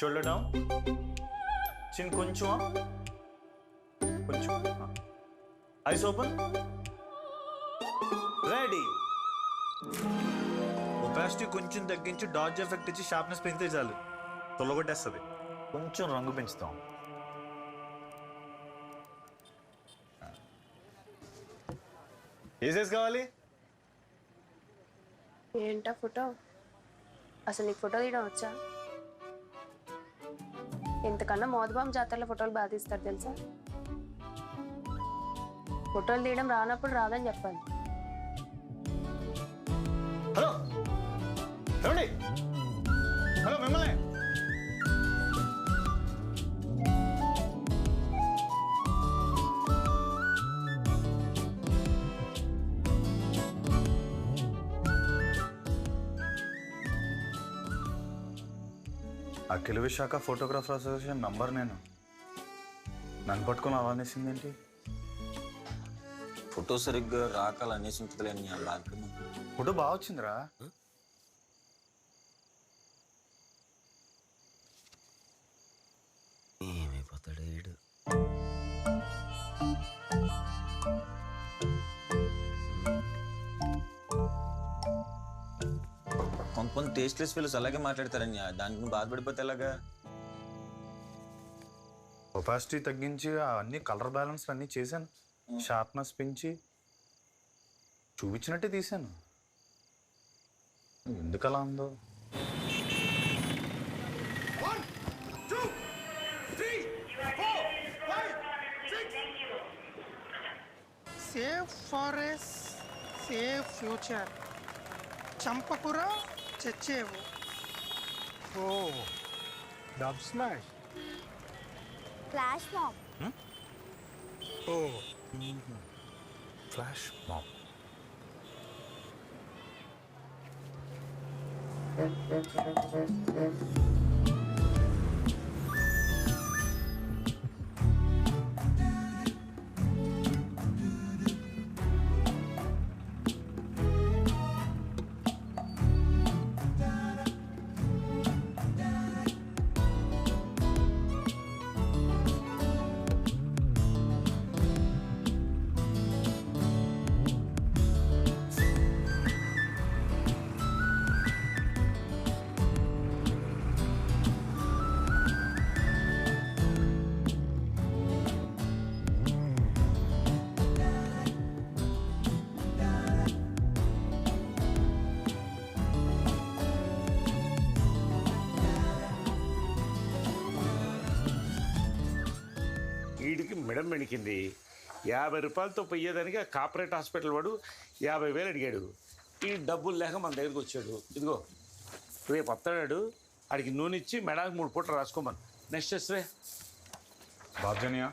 shoulder down, chin కొంచెం అప్, కొంచెం. Ice open. రెడీ. ఒపాసిటీ కొంచెం తగ్గించి డాడ్జ్ ఎఫెక్ట్ ఇచ్చి షార్ప్నెస్ పెంచితే చాలు, తొలగొట్టేస్తుంది. కొంచెం రంగు పెంచుతాం. ఏ సైజ్ కావాలి? ఏంటా ఫోటో? అసలు నీకు ఫోటో తీయడం వచ్చా? ఇంతకన్నా మోదబాం జాతరలో ఫోటోలు బాగా తీస్తారు తెలుసా? ఫోటోలు తీయడం రానప్పుడు రాదని చెప్పాలి. హలో ఏమండి? హలో మిమ్మల్ని. అఖిల విశాఖ ఫోటోగ్రాఫర్ అసోసియేషన్ నంబర్ నేను. నన్ను పట్టుకుని అవానేసింది ఏంటి? ఫోటో సరిగ్గా రాకాల అనేసి ఉంటుంది అని ఫోటో బాగా వచ్చిందిరా. ఏమైపోతాడు వీడు? కొంతమంది టేస్ట్లెస్ ఫీల్స్ అలాగే మాట్లాడతారని, దానికి బాధపడిపోతే ఎలాగా? ఒపాసిటీ తగ్గించి అన్ని కలర్ బ్యాలెన్స్ అన్నీ చేశాను, షార్ప్నెస్ పెంచి చూపించినట్టే తీశాను. ఎందుకు అలా ఉందో? Save forest save future. చంపకుర చచ్చేవు. Oh Dubsmash. Flash mob. Oh flash mob. వీడికి మెడం మెణికింది. 50 రూపాయలతో పోయేదానికి కార్పొరేట్ హాస్పిటల్ వాడు 50,000 అడిగాడు. ఈ డబ్బులు లేక మన దగ్గరికి వచ్చాడు. ఇదిగో రేపు వస్తాడు, ఆడికి నూనె ఇచ్చి మెడానికి 3 పూటలు రాసుకోమను. నెక్స్ట్ ఎస్రే బాబ్జనియా,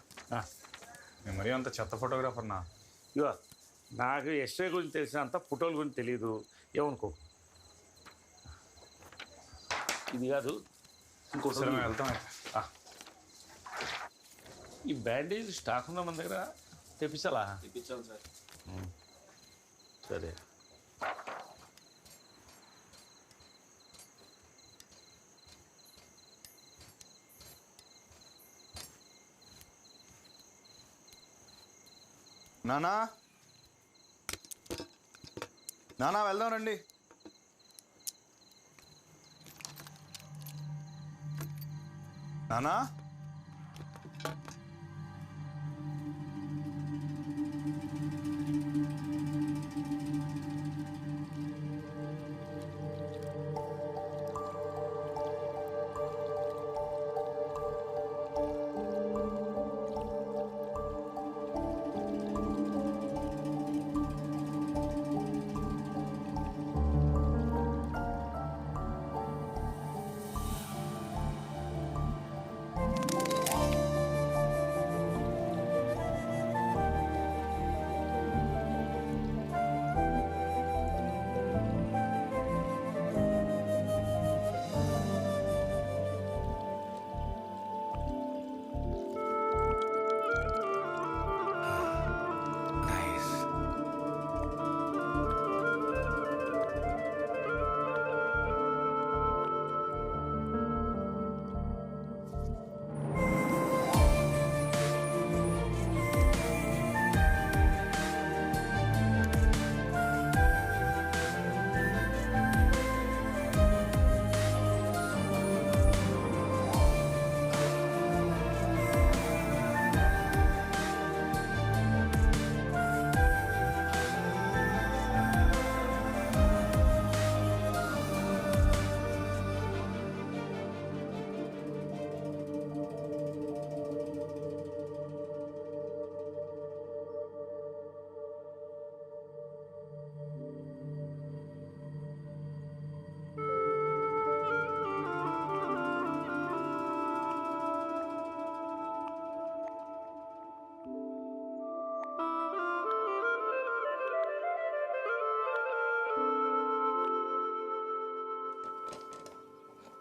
నేను మరీ అంత చెత్త ఫోటోగ్రాఫర్నా? ఇగో నాకు ఎస్రే గురించి తెలిసినంత ఫోటోల గురించి తెలియదు ఏమనుకో. ఇది కాదు ఇంకోటి వెళ్తాం. ఈ బ్యాండేజ్ స్టాక్ ఉందా మన దగ్గర? తెప్పించాలా? తెప్పించాలి సార్. సరే. నానా నానా వెళ్దాం రండి. నానా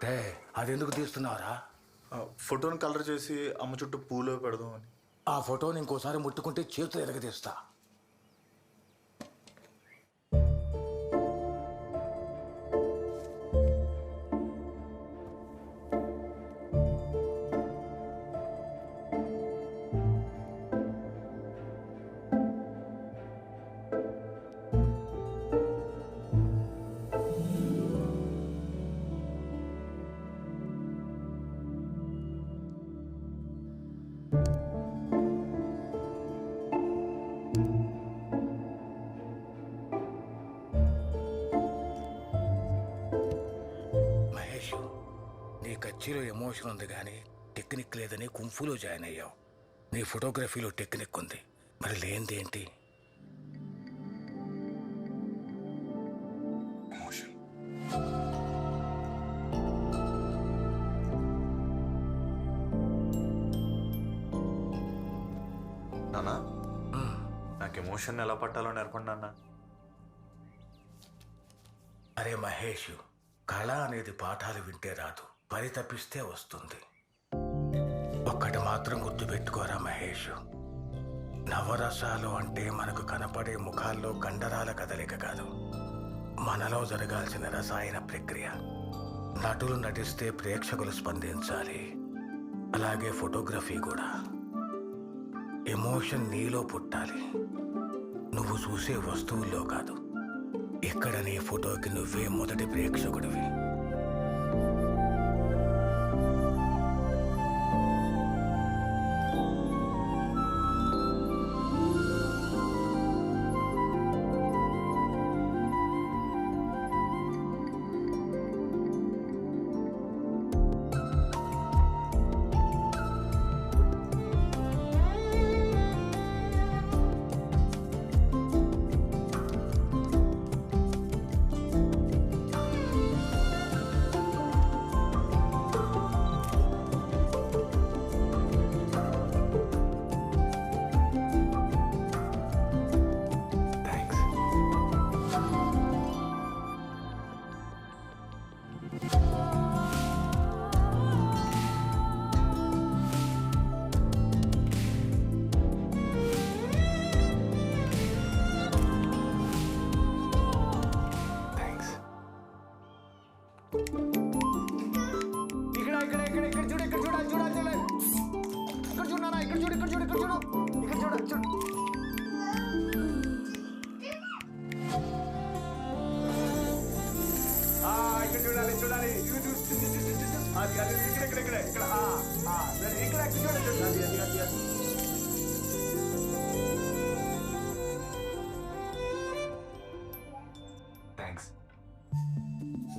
రే అది ఎందుకు తీస్తున్నావురా? ఫోటోని కలర్ చేసి అమ్మ చుట్టూ పూలు పెడదాం అని. ఆ ఫోటోని ఇంకోసారి ముట్టుకుంటే చేతులు ఎరగదీస్తా. కచ్చిలో ఎమోషన్ ఉంది కానీ టెక్నిక్ లేదని కుంఫులో జాయిన్ అయ్యావు. నీ ఫోటోగ్రఫీలో టెక్నిక్ ఉంది, మరి లేనిదేంటి? నాన్న నాకు ఎమోషన్ ఎలా పట్టాలో నేర్పండి నాన్న. అరే మహేష్, కళ అనేది పాఠాలు వింటే రాదు, పరితపిస్తే వస్తుంది. ఒక్కటి మాత్రం గుర్తుపెట్టుకోరా మహేష్, నవరసాలు అంటే మనకు కనపడే ముఖాల్లో కండరాల కదలిక కాదు, మనలో జరగాల్సిన రసాయన ప్రక్రియ. నటులు నటిస్తే ప్రేక్షకులు స్పందించాలి, అలాగే ఫోటోగ్రఫీ కూడా. ఎమోషన్ నీలో పుట్టాలి, నువ్వు చూసే వస్తువుల్లో కాదు. ఇక్కడ నీ ఫోటోకి నువ్వే మొదటి ప్రేక్షకుడివి.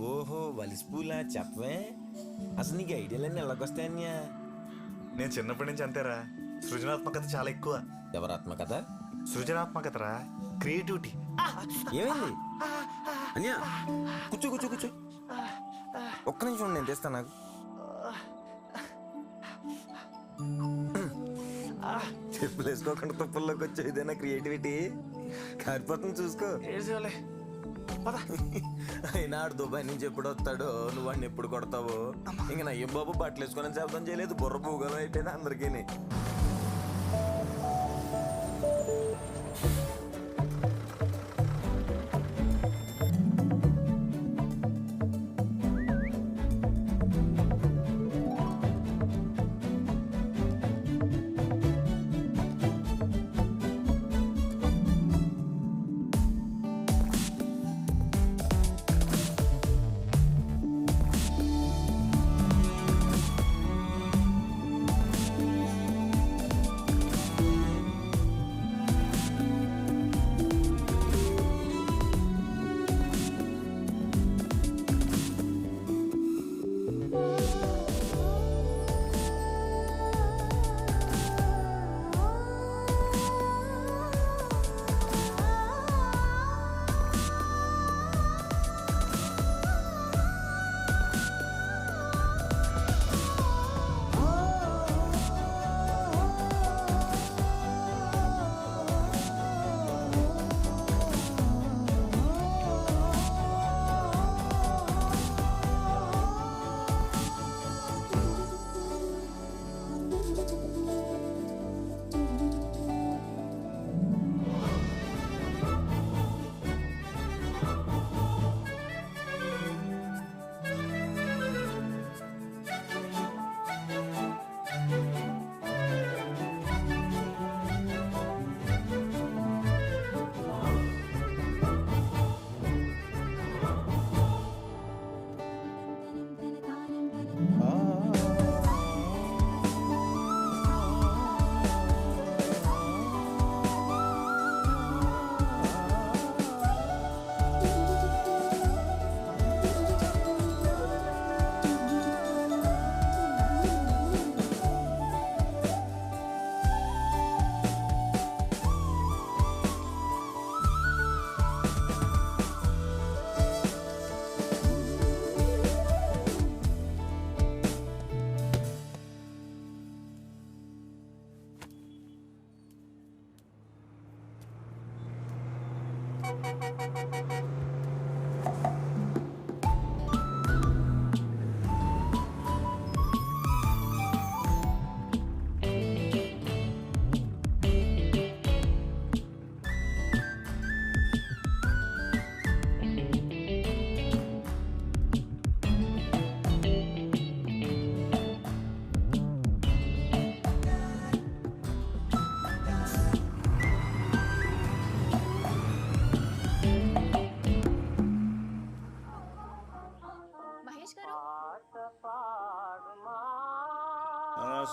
ఓహో వలిసిపూలా చెప్పవే, అసలు నీకు ఐడియాలన్నీ ఎలాగొస్తాయన్యా? నేను చిన్నప్పటి నుంచి అంతేరా, సృజనాత్మకత చాలా ఎక్కువ. ఎవరాత్మకత? సృజనాత్మకతరా, క్రియేటివిటీ. ఏమైంది అన్యా? కూర్చో కూర్చో కూర్చో, ఒక్క నిమిషం నేను తెస్తా. నాకు చెప్పులు వేసుకోకుండా తుప్పల్లోకి వచ్చే ఇదేనా క్రియేటివిటీ? కారిపోతుంది చూసుకో. అయినా ఆడు దుబాయ్ నుంచి ఎప్పుడు వస్తాడో, నువ్వు వాడిని ఎప్పుడు కొడతావో. ఇంక నయ్యం బాబు బట్టలు వేసుకొని శబ్దం చేయలేదు, బుర్ర భూగోళం అయిపోయింది అందరికీ.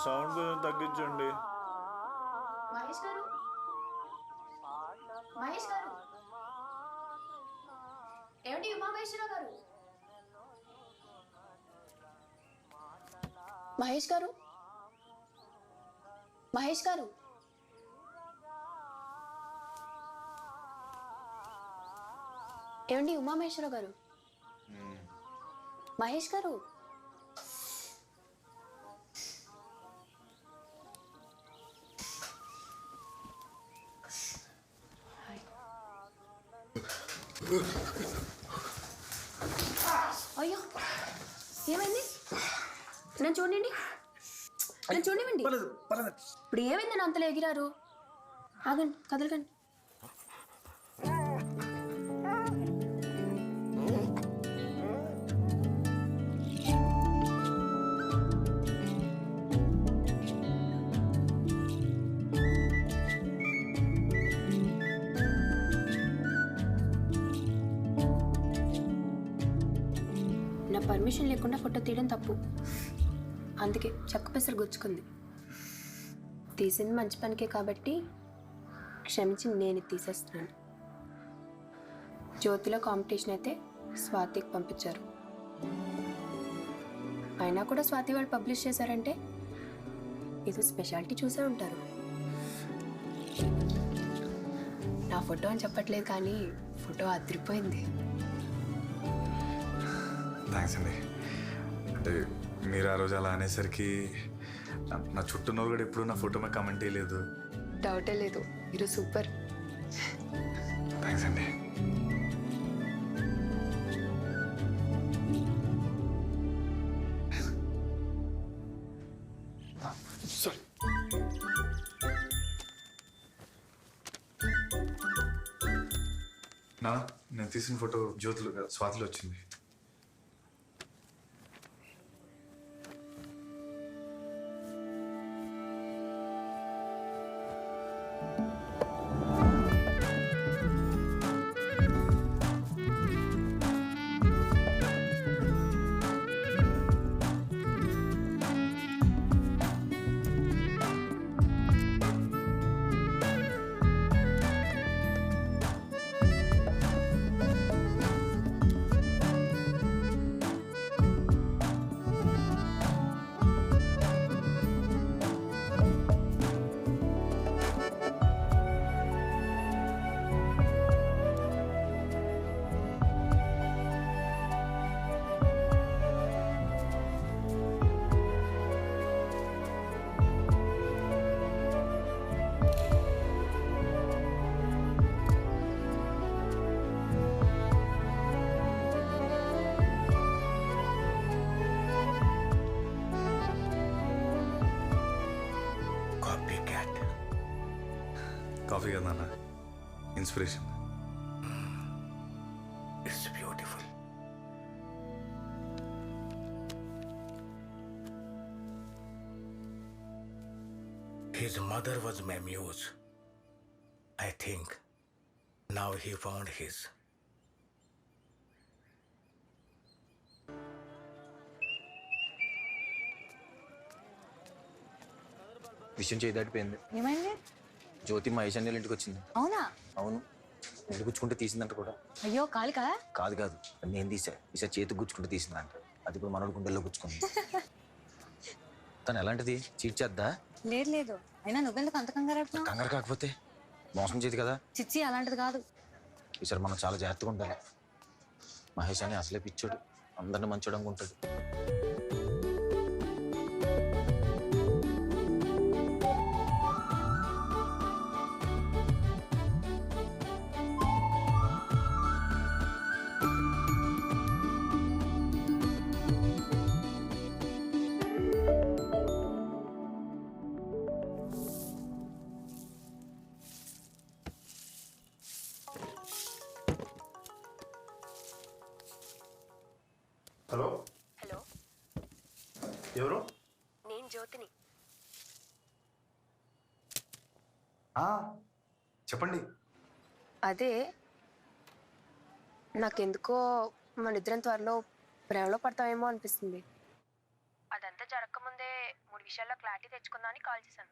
సౌండ్ కొంచెం తగ్గించండి. మహేష్ గారు మహేష్ గారు ఏమిటి ఉమామహేశ్వరరావు గారు మహేష్ గారు మహేష్ గారు ఏమండి ఉమామహేశ్వరరావు గారు మహేష్ గారు అయ్యో ఏమైంది నన్ను చూడండి నన్ను చూడండి ఇప్పుడు ఏమైంది నన్ను అంతలో ఎగిరారు ఆగండి కదలకండి నా పర్మిషన్ లేకుండా ఫోటో తీయడం తప్పు అందుకే చెక్క పెసరు గుచ్చుకుంది తీసింది మంచి పనికే కాబట్టి క్షమించి నేను తీసేస్తున్నాను జ్యోతిలో కాంపిటీషన్ అయితే స్వాతికి పంపించారు అయినా కూడా స్వాతి వాళ్ళు పబ్లిష్ చేశారంటే ఇది స్పెషాలిటీ చూసే ఉంటారు నా ఫోటో అని చెప్పట్లేదు కానీ ఫోటో అదిరిపోయింది థ్యాంక్స్ అండి. అంటే మీరు ఆ రోజు అలా అనేసరికి నా చుట్టూ కూడా ఎప్పుడు నా ఫోటో మీద కామెంట్ చేయలేదు. డౌటే లేదు మీరు సూపర్ థ్యాంక్స్ అండి. నా నేను తీసిన ఫోటో జ్యోతిలో స్వాతిలో వచ్చింది. కాఫీ కదా నాన్న inspiration. It's beautiful. His mother was my muse. I think now he found his. విషయం చేయి దాటిపోయింది. ఏమైంది? జ్యోతి మహేష్ అన్నయ్య ఇంటికి వచ్చింది. అవునా? అవును, ఇంటికి గుచ్చుకుంటే తీసిందంట కూడా. అయ్యో కాలికా? కాదు కాదు, నేను ఈసారి చేతికి గుచ్చుకుంటే తీసిందంట. అది కూడా మనోడు గుండెల్లో గుచ్చుకుంది. తను ఎలాంటిది? చీట్ చేద్దా? లేదు లేదు, అయినా నువ్వెందుకు అంత కంగారు? కంగారు కాకపోతే మోసం చేతి కదా. చిచ్చి అలాంటిది కాదు. ఈసారి మనం చాలా జాగ్రత్తగా ఉండాలి. మహేష్ అని అసలే పిచ్చోడు, అందరిని మంచోడు అనుకుంటాడు. హలో హలో ఎవరు? నేను జ్యోతిని. చెప్పండి. అదే నాకెందుకో మన ఇద్దరం త్వరలో ప్రేమలో పడతామేమో అనిపిస్తుంది. అదంతా జరగకముందే విషయాల్లో క్లారిటీ తెచ్చుకుందామని కాల్ చేశాను.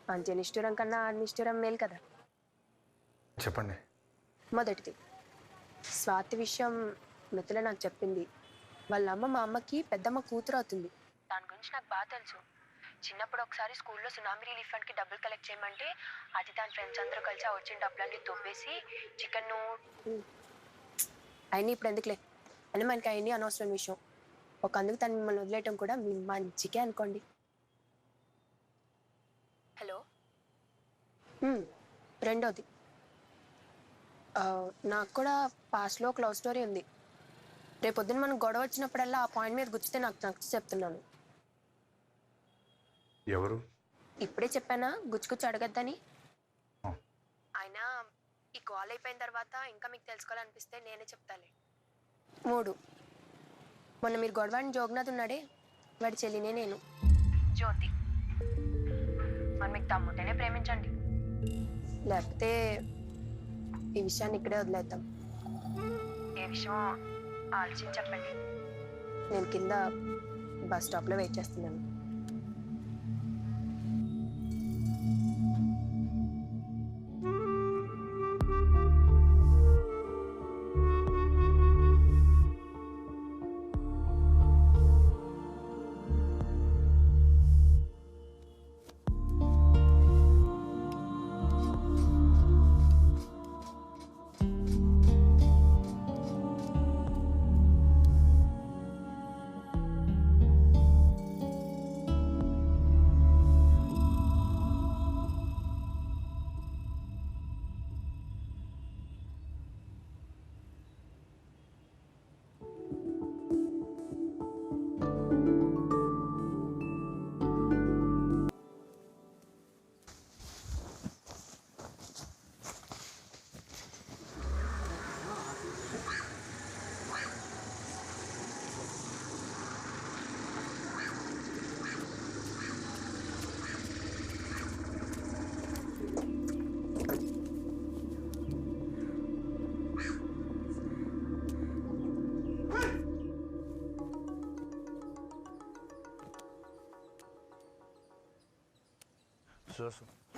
మంచి నిష్ఠురం కన్నా నిష్ఠురం మేలు కదా. చెప్పండి. మొదటిది, స్వాతి విషయం మిథుల నాకు చెప్పింది. వాళ్ళ అమ్మ మా అమ్మకి పెద్దమ్మ కూతురు అవుతుంది. దాని గురించి నాకు బాగా తెలుసు. చిన్నప్పుడు ఒకసారి స్కూల్లో సునామీ రిలీఫ్ ఫండ్కి డబ్బులు కలెక్ట్ చేయమంటే అది దాని ఫ్రెండ్స్ అందరూ కలిసి వచ్చిన డబ్బులన్నీ తొవ్వేసి చికెన్ అయినా ఇప్పుడు ఎందుకులే అని మనకి అవన్నీ అనవసరం విషయం. ఒక అందుకు తను మిమ్మల్ని వదిలేయటం కూడా మీ మంచికే అనుకోండి. హలో. రెండోది, నాకు కూడా పాస్ట్లో ఒక లవ్ స్టోరీ ఉంది. రేపొద్దున మనకు గొడవ వచ్చినప్పుడల్లా ఆ పాయింట్ మీద గుచ్చితే నాకు నచ్చి చెప్తున్నాను. ఎవరు? ఇప్పుడే చెప్పానా గుచ్చుకుచ్చి అడగద్దని. అయినా ఈ కాల్ అయిపోయిన తర్వాత ఇంకా మీకు తెలుసుకోవాలనిపిస్తే నేనే చెప్తాలే. 3, మొన్న మీరు గొడవని జోగ్నాథ్ ఉన్నాడే వాడి చెల్లినే నేను, జ్యోతి. మరి మీకు తమ్ముంటేనే ప్రేమించండి, లేకపోతే ఈ విషయాన్ని ఇక్కడే వదిలేద్దాం. ఏ విషయం ఆలోచించి చెప్పండి. నేను కింద బస్ స్టాప్లో వెయిట్ చేస్తున్నాను.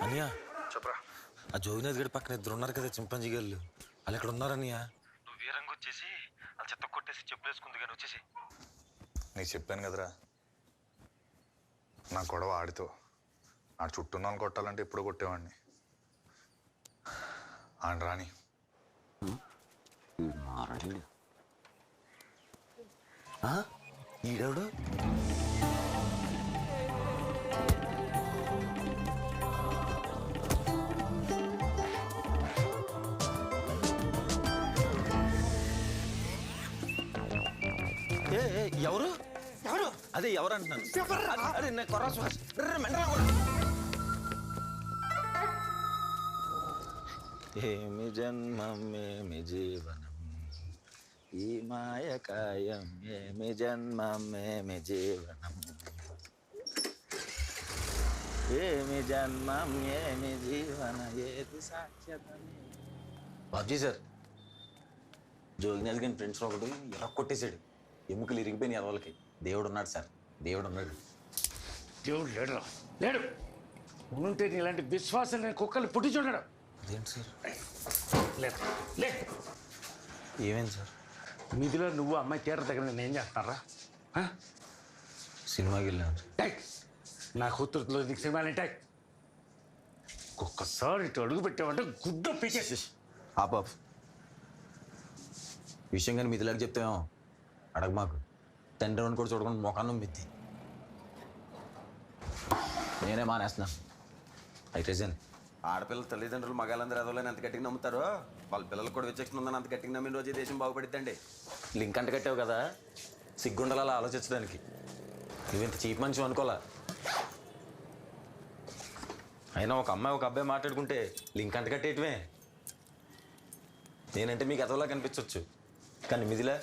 అనియా చెప్పరా. ఆ జోగినాథ్ గడి పక్కన ఇద్దరు ఉన్నారు కదా చింపాంజీ గారు, వాళ్ళు ఎక్కడ ఉన్నారనియా? నువ్వు వీరంగా వచ్చేసి వాళ్ళు చెత్త కొట్టేసి చెప్పులు వేసుకుంది కానీ వచ్చేసి. నీకు చెప్పాను కదరా, నా గొడవ ఆడితో. ఆడు చుట్టూ వాళ్ళని కొట్టాలంటే ఎప్పుడు కొట్టేవాడిని. ఆడు రాని. ఈడెవడు? ఎవరు ఎవరు అదే ఎవరు అంటున్నాను. అరే నేను కొర్రా సుహాస్. ఏమి జన్మం ఏమి జీవనం ఈ మాయకాయం ఏమి జన్మం ఏమి జీవనం ఏమి జన్మం ఏమి జీవన ఏది సాక్ష్యత. బాబ్జీ సార్, జోగినాథ్ గారి ఫ్రెండ్స్ ఒకటి ఎలా కొట్టేశాడు. ఎముకలు ఇరిగిపోయిన ఎదవలకి. దేవుడు ఉన్నాడు సార్, దేవుడు ఉన్నాడు. దేవుడు లేడు, లేడు. ఉంటే ఇలాంటి విశ్వాసం లేని కుక్కలు పుట్టి చూడడు. అదేంటి సార్? లేదు లే. ఏమైంది సార్? మీదిలో నువ్వు అమ్మాయి థియేటర్ దగ్గర నేను ఏం చేస్తారా? సినిమాకి వెళ్ళాను. నా కూతురులో నీకు సినిమాలు ఏంటాయి? ఒక్కసారి ఇటు అడుగు పెట్టావంటే గుడ్డ పీకేసి. ఆపాప్ విషయం కానీ మీదిలాగా చెప్తామేమో అడగ మాకు. తండ్రి అని కూడా చూడకుండా మొఖాన్ని మిద్ది. నేనే మానేస్తున్నాను. అయితే ఆడపిల్లల తల్లిదండ్రులు మగాళ్ళందరూ అదోలేని ఎంత గట్టిగా నమ్ముతారో వాళ్ళ పిల్లలకు కూడా విచక్షణ ఉందని అంత గట్టిగా నమ్మిన రోజే దేశం బాగుపడిద్దండి. లింక్ అంట కట్టావు కదా, సిగ్గుండాలి అలా ఆలోచించడానికి. నువ్వింత చీప్ మనిషి అనుకోలా. అయినా ఒక అమ్మాయి ఒక అబ్బాయి మాట్లాడుకుంటే లింక్ అంట కట్టేయటమే. నేనంటే మీకు ఎదవలా కనిపించవచ్చు, కానీ మిదిలా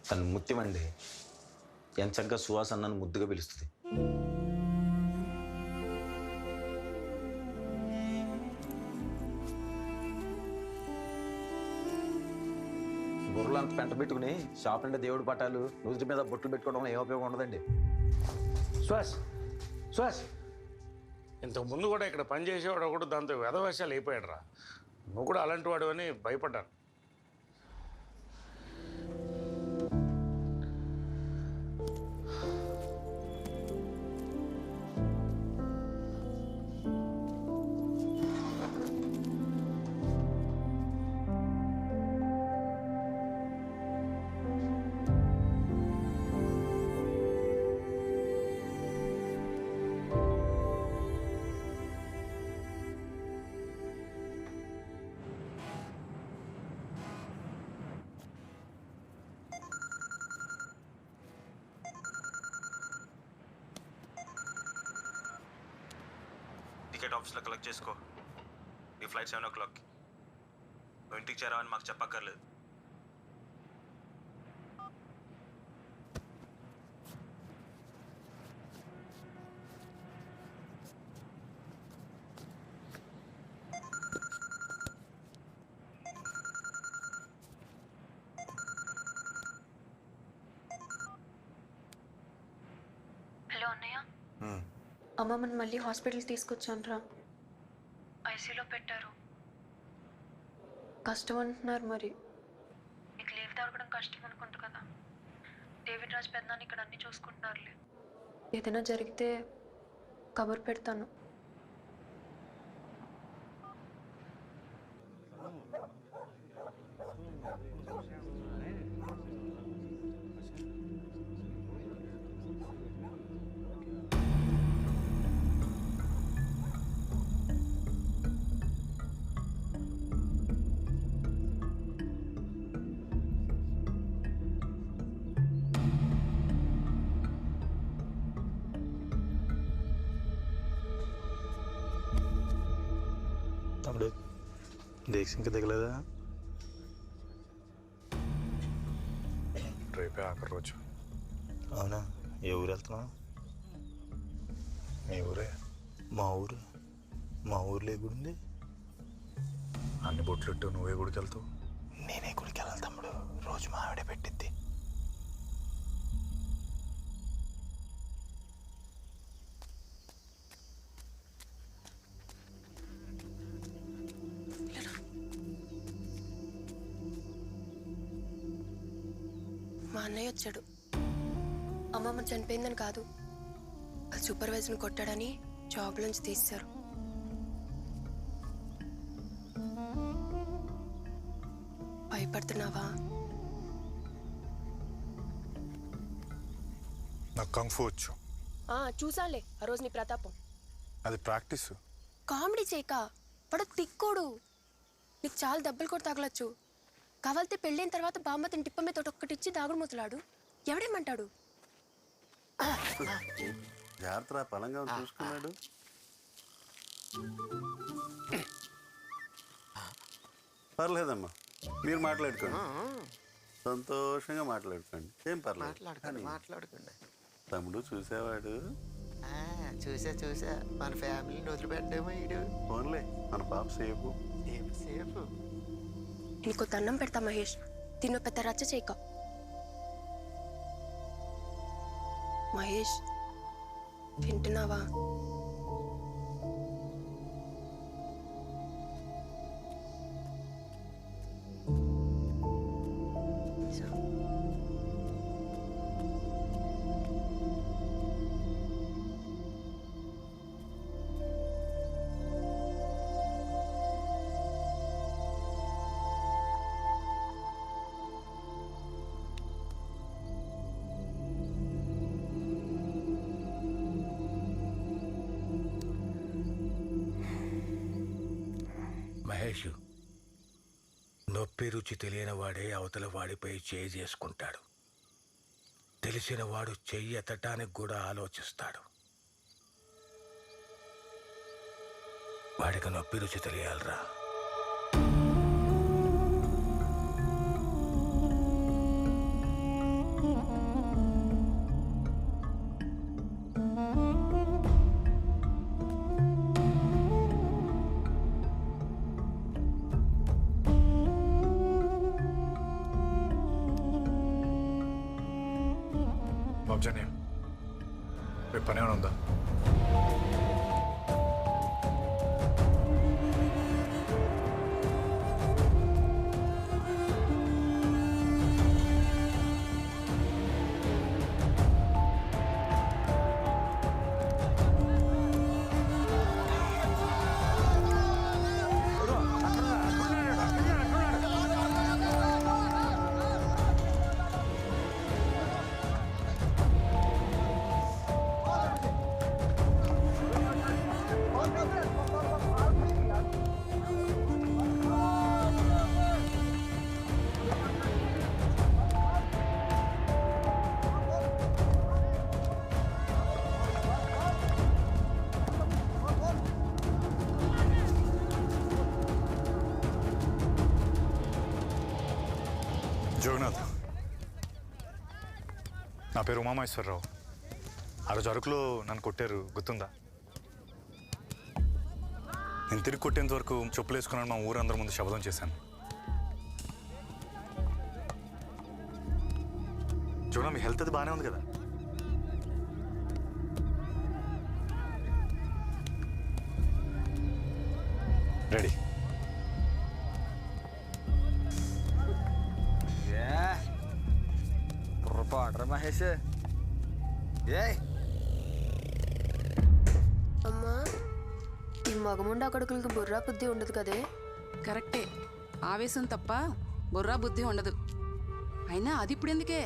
తను ముత్యమండి. ఎంత చక్కగా సుహాస్ అన్నను ముద్దుగా పిలుస్తుంది. బుర్రలు అంత పెంట పెట్టుకుని షాప్ అంటే దేవుడి పటాలు నుదుటి మీద బొట్లు పెట్టుకోవడం ఏ ఉపయోగం ఉండదండి. సుహాస్, సుహాస్, ఇంతకు ముందు కూడా ఇక్కడ పనిచేసేవాడు ఒకడు దాంతో వెధవేషాలు అయిపోయాడు రా. నువ్వు కూడా అలాంటి వాడు అని భయపడ్డాను. టికెట్ ఆఫీస్లో కలెక్ట్ చేసుకో. నీ ఫ్లైట్ 7 o'clock. నువ్వు ఇంటికి చేరావని మాకు చెప్పక్కర్లేదు. హలో అన్నయ్య, అమ్మమ్మని మళ్ళీ హాస్పిటల్ తీసుకొచ్చాను రా. ఐసీలో పెట్టారు. కష్టం అంటున్నారు. మరి నీకు లీవ్ దొరకడం కష్టం అనుకుంటా కదా. డేవిడ్ రాజ్ పెద్దనాన్న ఇక్కడ అన్ని చూసుకుంటున్నారులే. ఏదైనా జరిగితే కబురు పెడతాను. తమ్ముడు దీక్ష ఇంకా దిగలేదా? రేపే ఆఖరి రోజు. అవునా? ఏ ఊరు వెళ్తున్నావు? మీ ఊరే. మా ఊరు. మా ఊర్లో ఏ గుడి ఉంది? అన్ని బొట్లెట్టు నువ్వే గుడికి వెళ్తావు? నేనే గుడికి వెళ్ళాలి తమ్ముడు. రోజు మా ఆవిడే పెట్టిద్ది. మా అన్నయ్య వచ్చాడు. అమ్మమ్మ చనిపోయిందని కాదు, ఆ సూపర్వైజర్ని కొట్టాడని జాబ్ నుంచి తీశారు. భయపడుతున్నావా? నాకు కంఫు వచ్చు. చూసాలే ఆ రోజు నీ ప్రతాపం. అది ప్రాక్టీస్. కామెడీ చేయక, వాడు తిక్కోడు. నీకు చాలా దెబ్బలు కూడా తగలొచ్చు. కావాలితే పెళ్ళైన తర్వాత బామ్మతిని టిప్ప మీద ఒక్కటిచ్చి దాగుడు ముతలాడు. ఎవడేమంటాడు? జాగ్రత్త, పలంగా చూసుకున్నాడు. పర్లేదమ్మా, మీరు మాట్లాడుకోండి, సంతోషంగా మాట్లాడుకోండి. ఏం పర్లేదు. మాట్లాడుకోండి. తమ్ముడు చూసేవాడు. చూసా మన ఫ్యామిలీని వదిలిపెట్టామో ఈడు. ఫోన్లే, మన పాప సేపు. సేపు నీకు దండం పెడతా మహేష్, తిన్న పెద్ద రచ్చ చేయక. మహేష్, వింటున్నావా? మహేష్, నొప్పి రుచి తెలియని వాడే అవతల వాడిపై చేయి చేసుకుంటాడు. తెలిసిన వాడు చెయ్యి ఎత్తటానికి కూడా ఆలోచిస్తాడు. వాడికి నొప్పి రుచి తెలియాలరా. బాబ్జాని, రేపు పని ఏమైనా ఉందా? జగన్నాథ్, నా పేరు ఉమామహేశ్వరరావు. ఆ రోజు అరకులో నన్ను కొట్టారు, గుర్తుందా? నేను తిరిగి కొట్టేంత వరకు చెప్పులు వేసుకున్నాను, మా ఊరందరి ముందు శబ్దం చేశాను. చూడ, మీ హెల్త్ అది బాగానే ఉంది కదా? రెడీ? పొరపాటు మహేష్. అమ్మా, ఈ మగముండా కొడుకులకి బుర్రా బుద్ధి ఉండదు కదే. కరెక్టే, ఆవేశం తప్ప బుర్రా బుద్ధి ఉండదు. అయినా అది ఇప్పుడు ఎందుకే?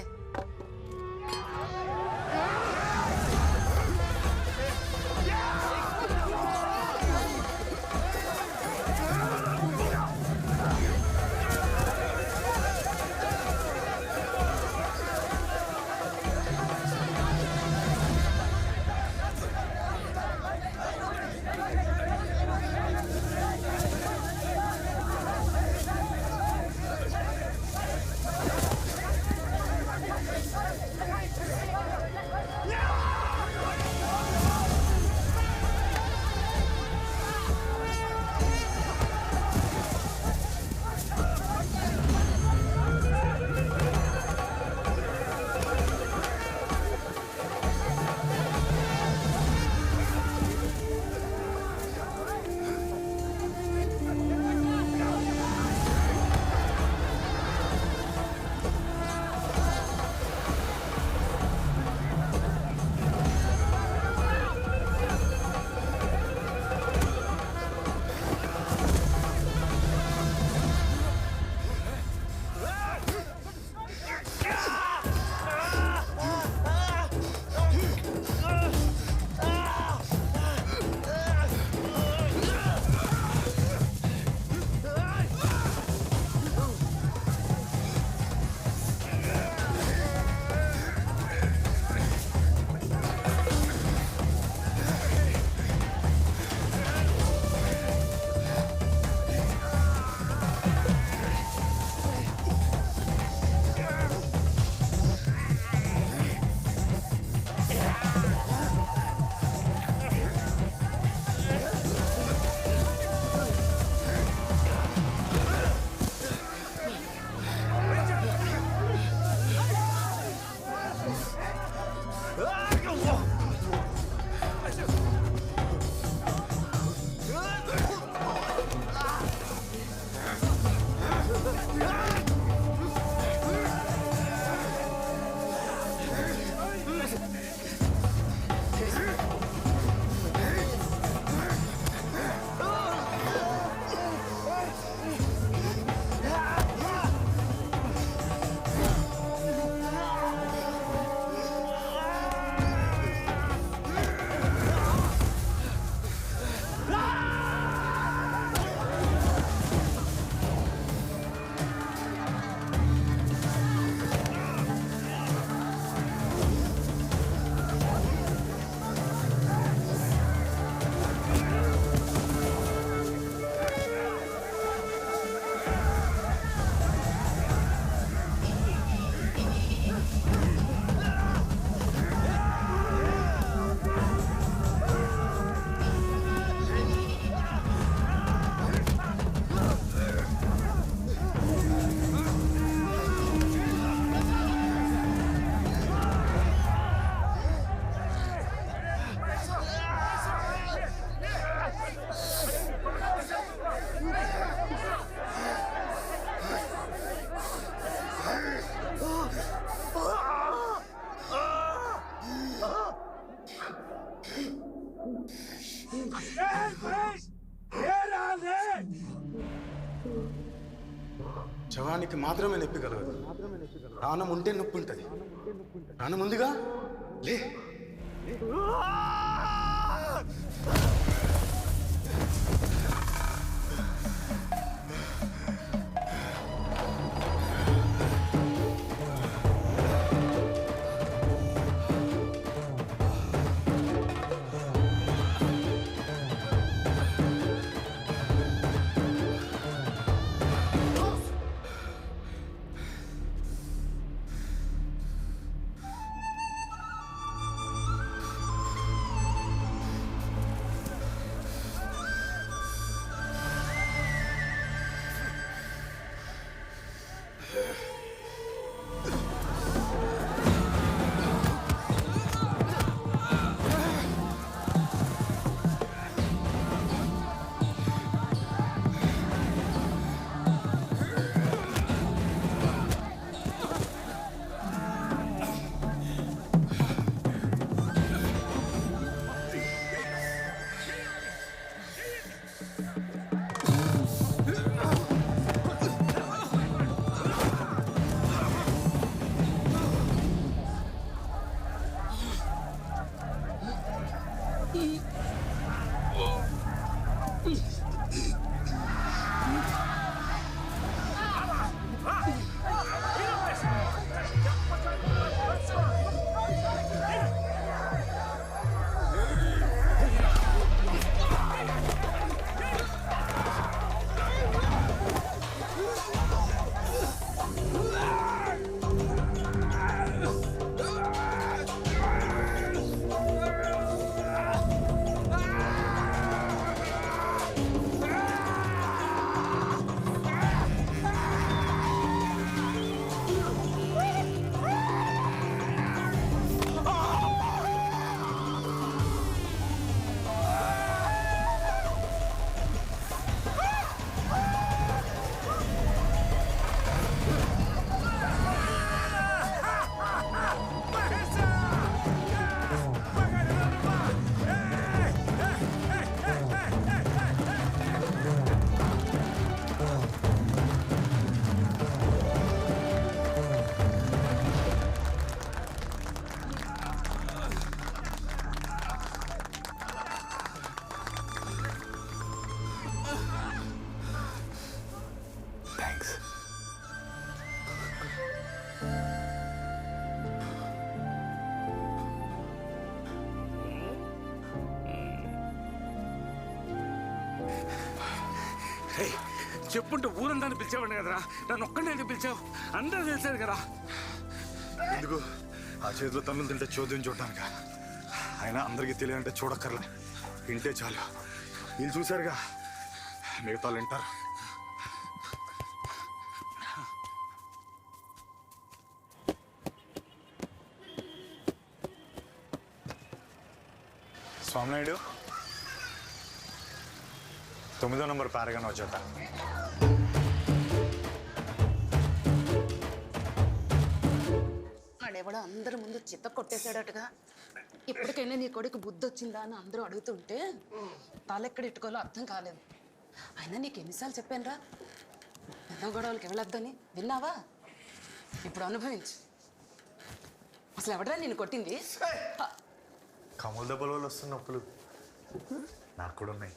ప్రాణానికి మాత్రమే నొప్పి కలగదు. ప్రాణం ఉంటే నొప్పి ఉంటుంది. ప్రాణం ఉందిగా, లే. చెప్పుంటే ఊరంతా పిలిచావండి కదరా, నన్ను ఒక్కడే పిలిచావు. అందరూ తెలిసారు కదా. ఎందుకు ఆ చేతిలో తమ్ములు తింటే చోద్యం చూడటానిక? అయినా అందరికీ తెలియాలంటే చూడక్కర్లే, వింటే చాలు. వీళ్ళు చూశారుగా, మిగతా వాళ్ళు వింటారు. స్వామినాయుడు, 9వ నంబర్ పారగానే వచ్చేట. ఆడెవడో అందరి ముందు చిత్త కొట్టేశాడటగా. ఇప్పటికైనా నీ కొడుకు బుద్ధి వచ్చిందా అని అందరూ అడుగుతుంటే తాలెక్కడ ఇట్టుకోవాలో అర్థం కాలేదు. అయినా నీకు ఎన్నిసార్లు చెప్పానురా పెద్ద గొడవలకి వెళ్ళొద్దని, విన్నావా? ఇప్పుడు అనుభవించు. అసలు ఎవడరా నిన్ను కొట్టింది? కమల దెబ్బల వల్ల వస్తున్న నొప్పులు నాకు కూడా ఉన్నాయి.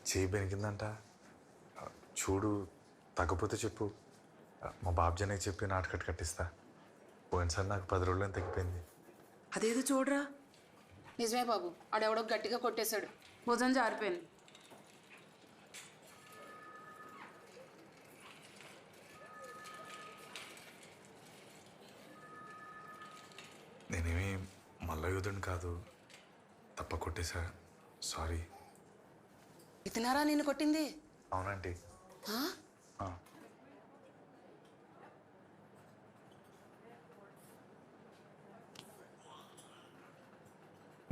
చేయి బెనికిందంట, చూడు. తగ్గపోతే చెప్పు, మా బాబ్జనకి చెప్పి నాటకట్టు కట్టిస్తా. పోయినసారి నాకు 10 రోజులు తగ్గిపోయింది. అదేదో చూడరా. నిజమే బాబు, ఆడెవడో గట్టిగా కొట్టేశాడు, భుజం జారిపోయింది. నేనేమి మల్లయుధుని కాదు, తప్ప కొట్టేశా. సారీ. ఇతనారా నిన్ను కొట్టింది? అవునండి.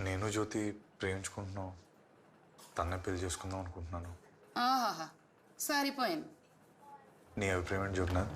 నేను జ్యోతి ప్రేమించుకుంటున్నాం, తన్నే పెళ్లి చేసుకుందాం అనుకుంటున్నాను. ఆహాహా, సరిపోయింది. నీ అభిప్రాయం ఏంటి జగన్నాథ్?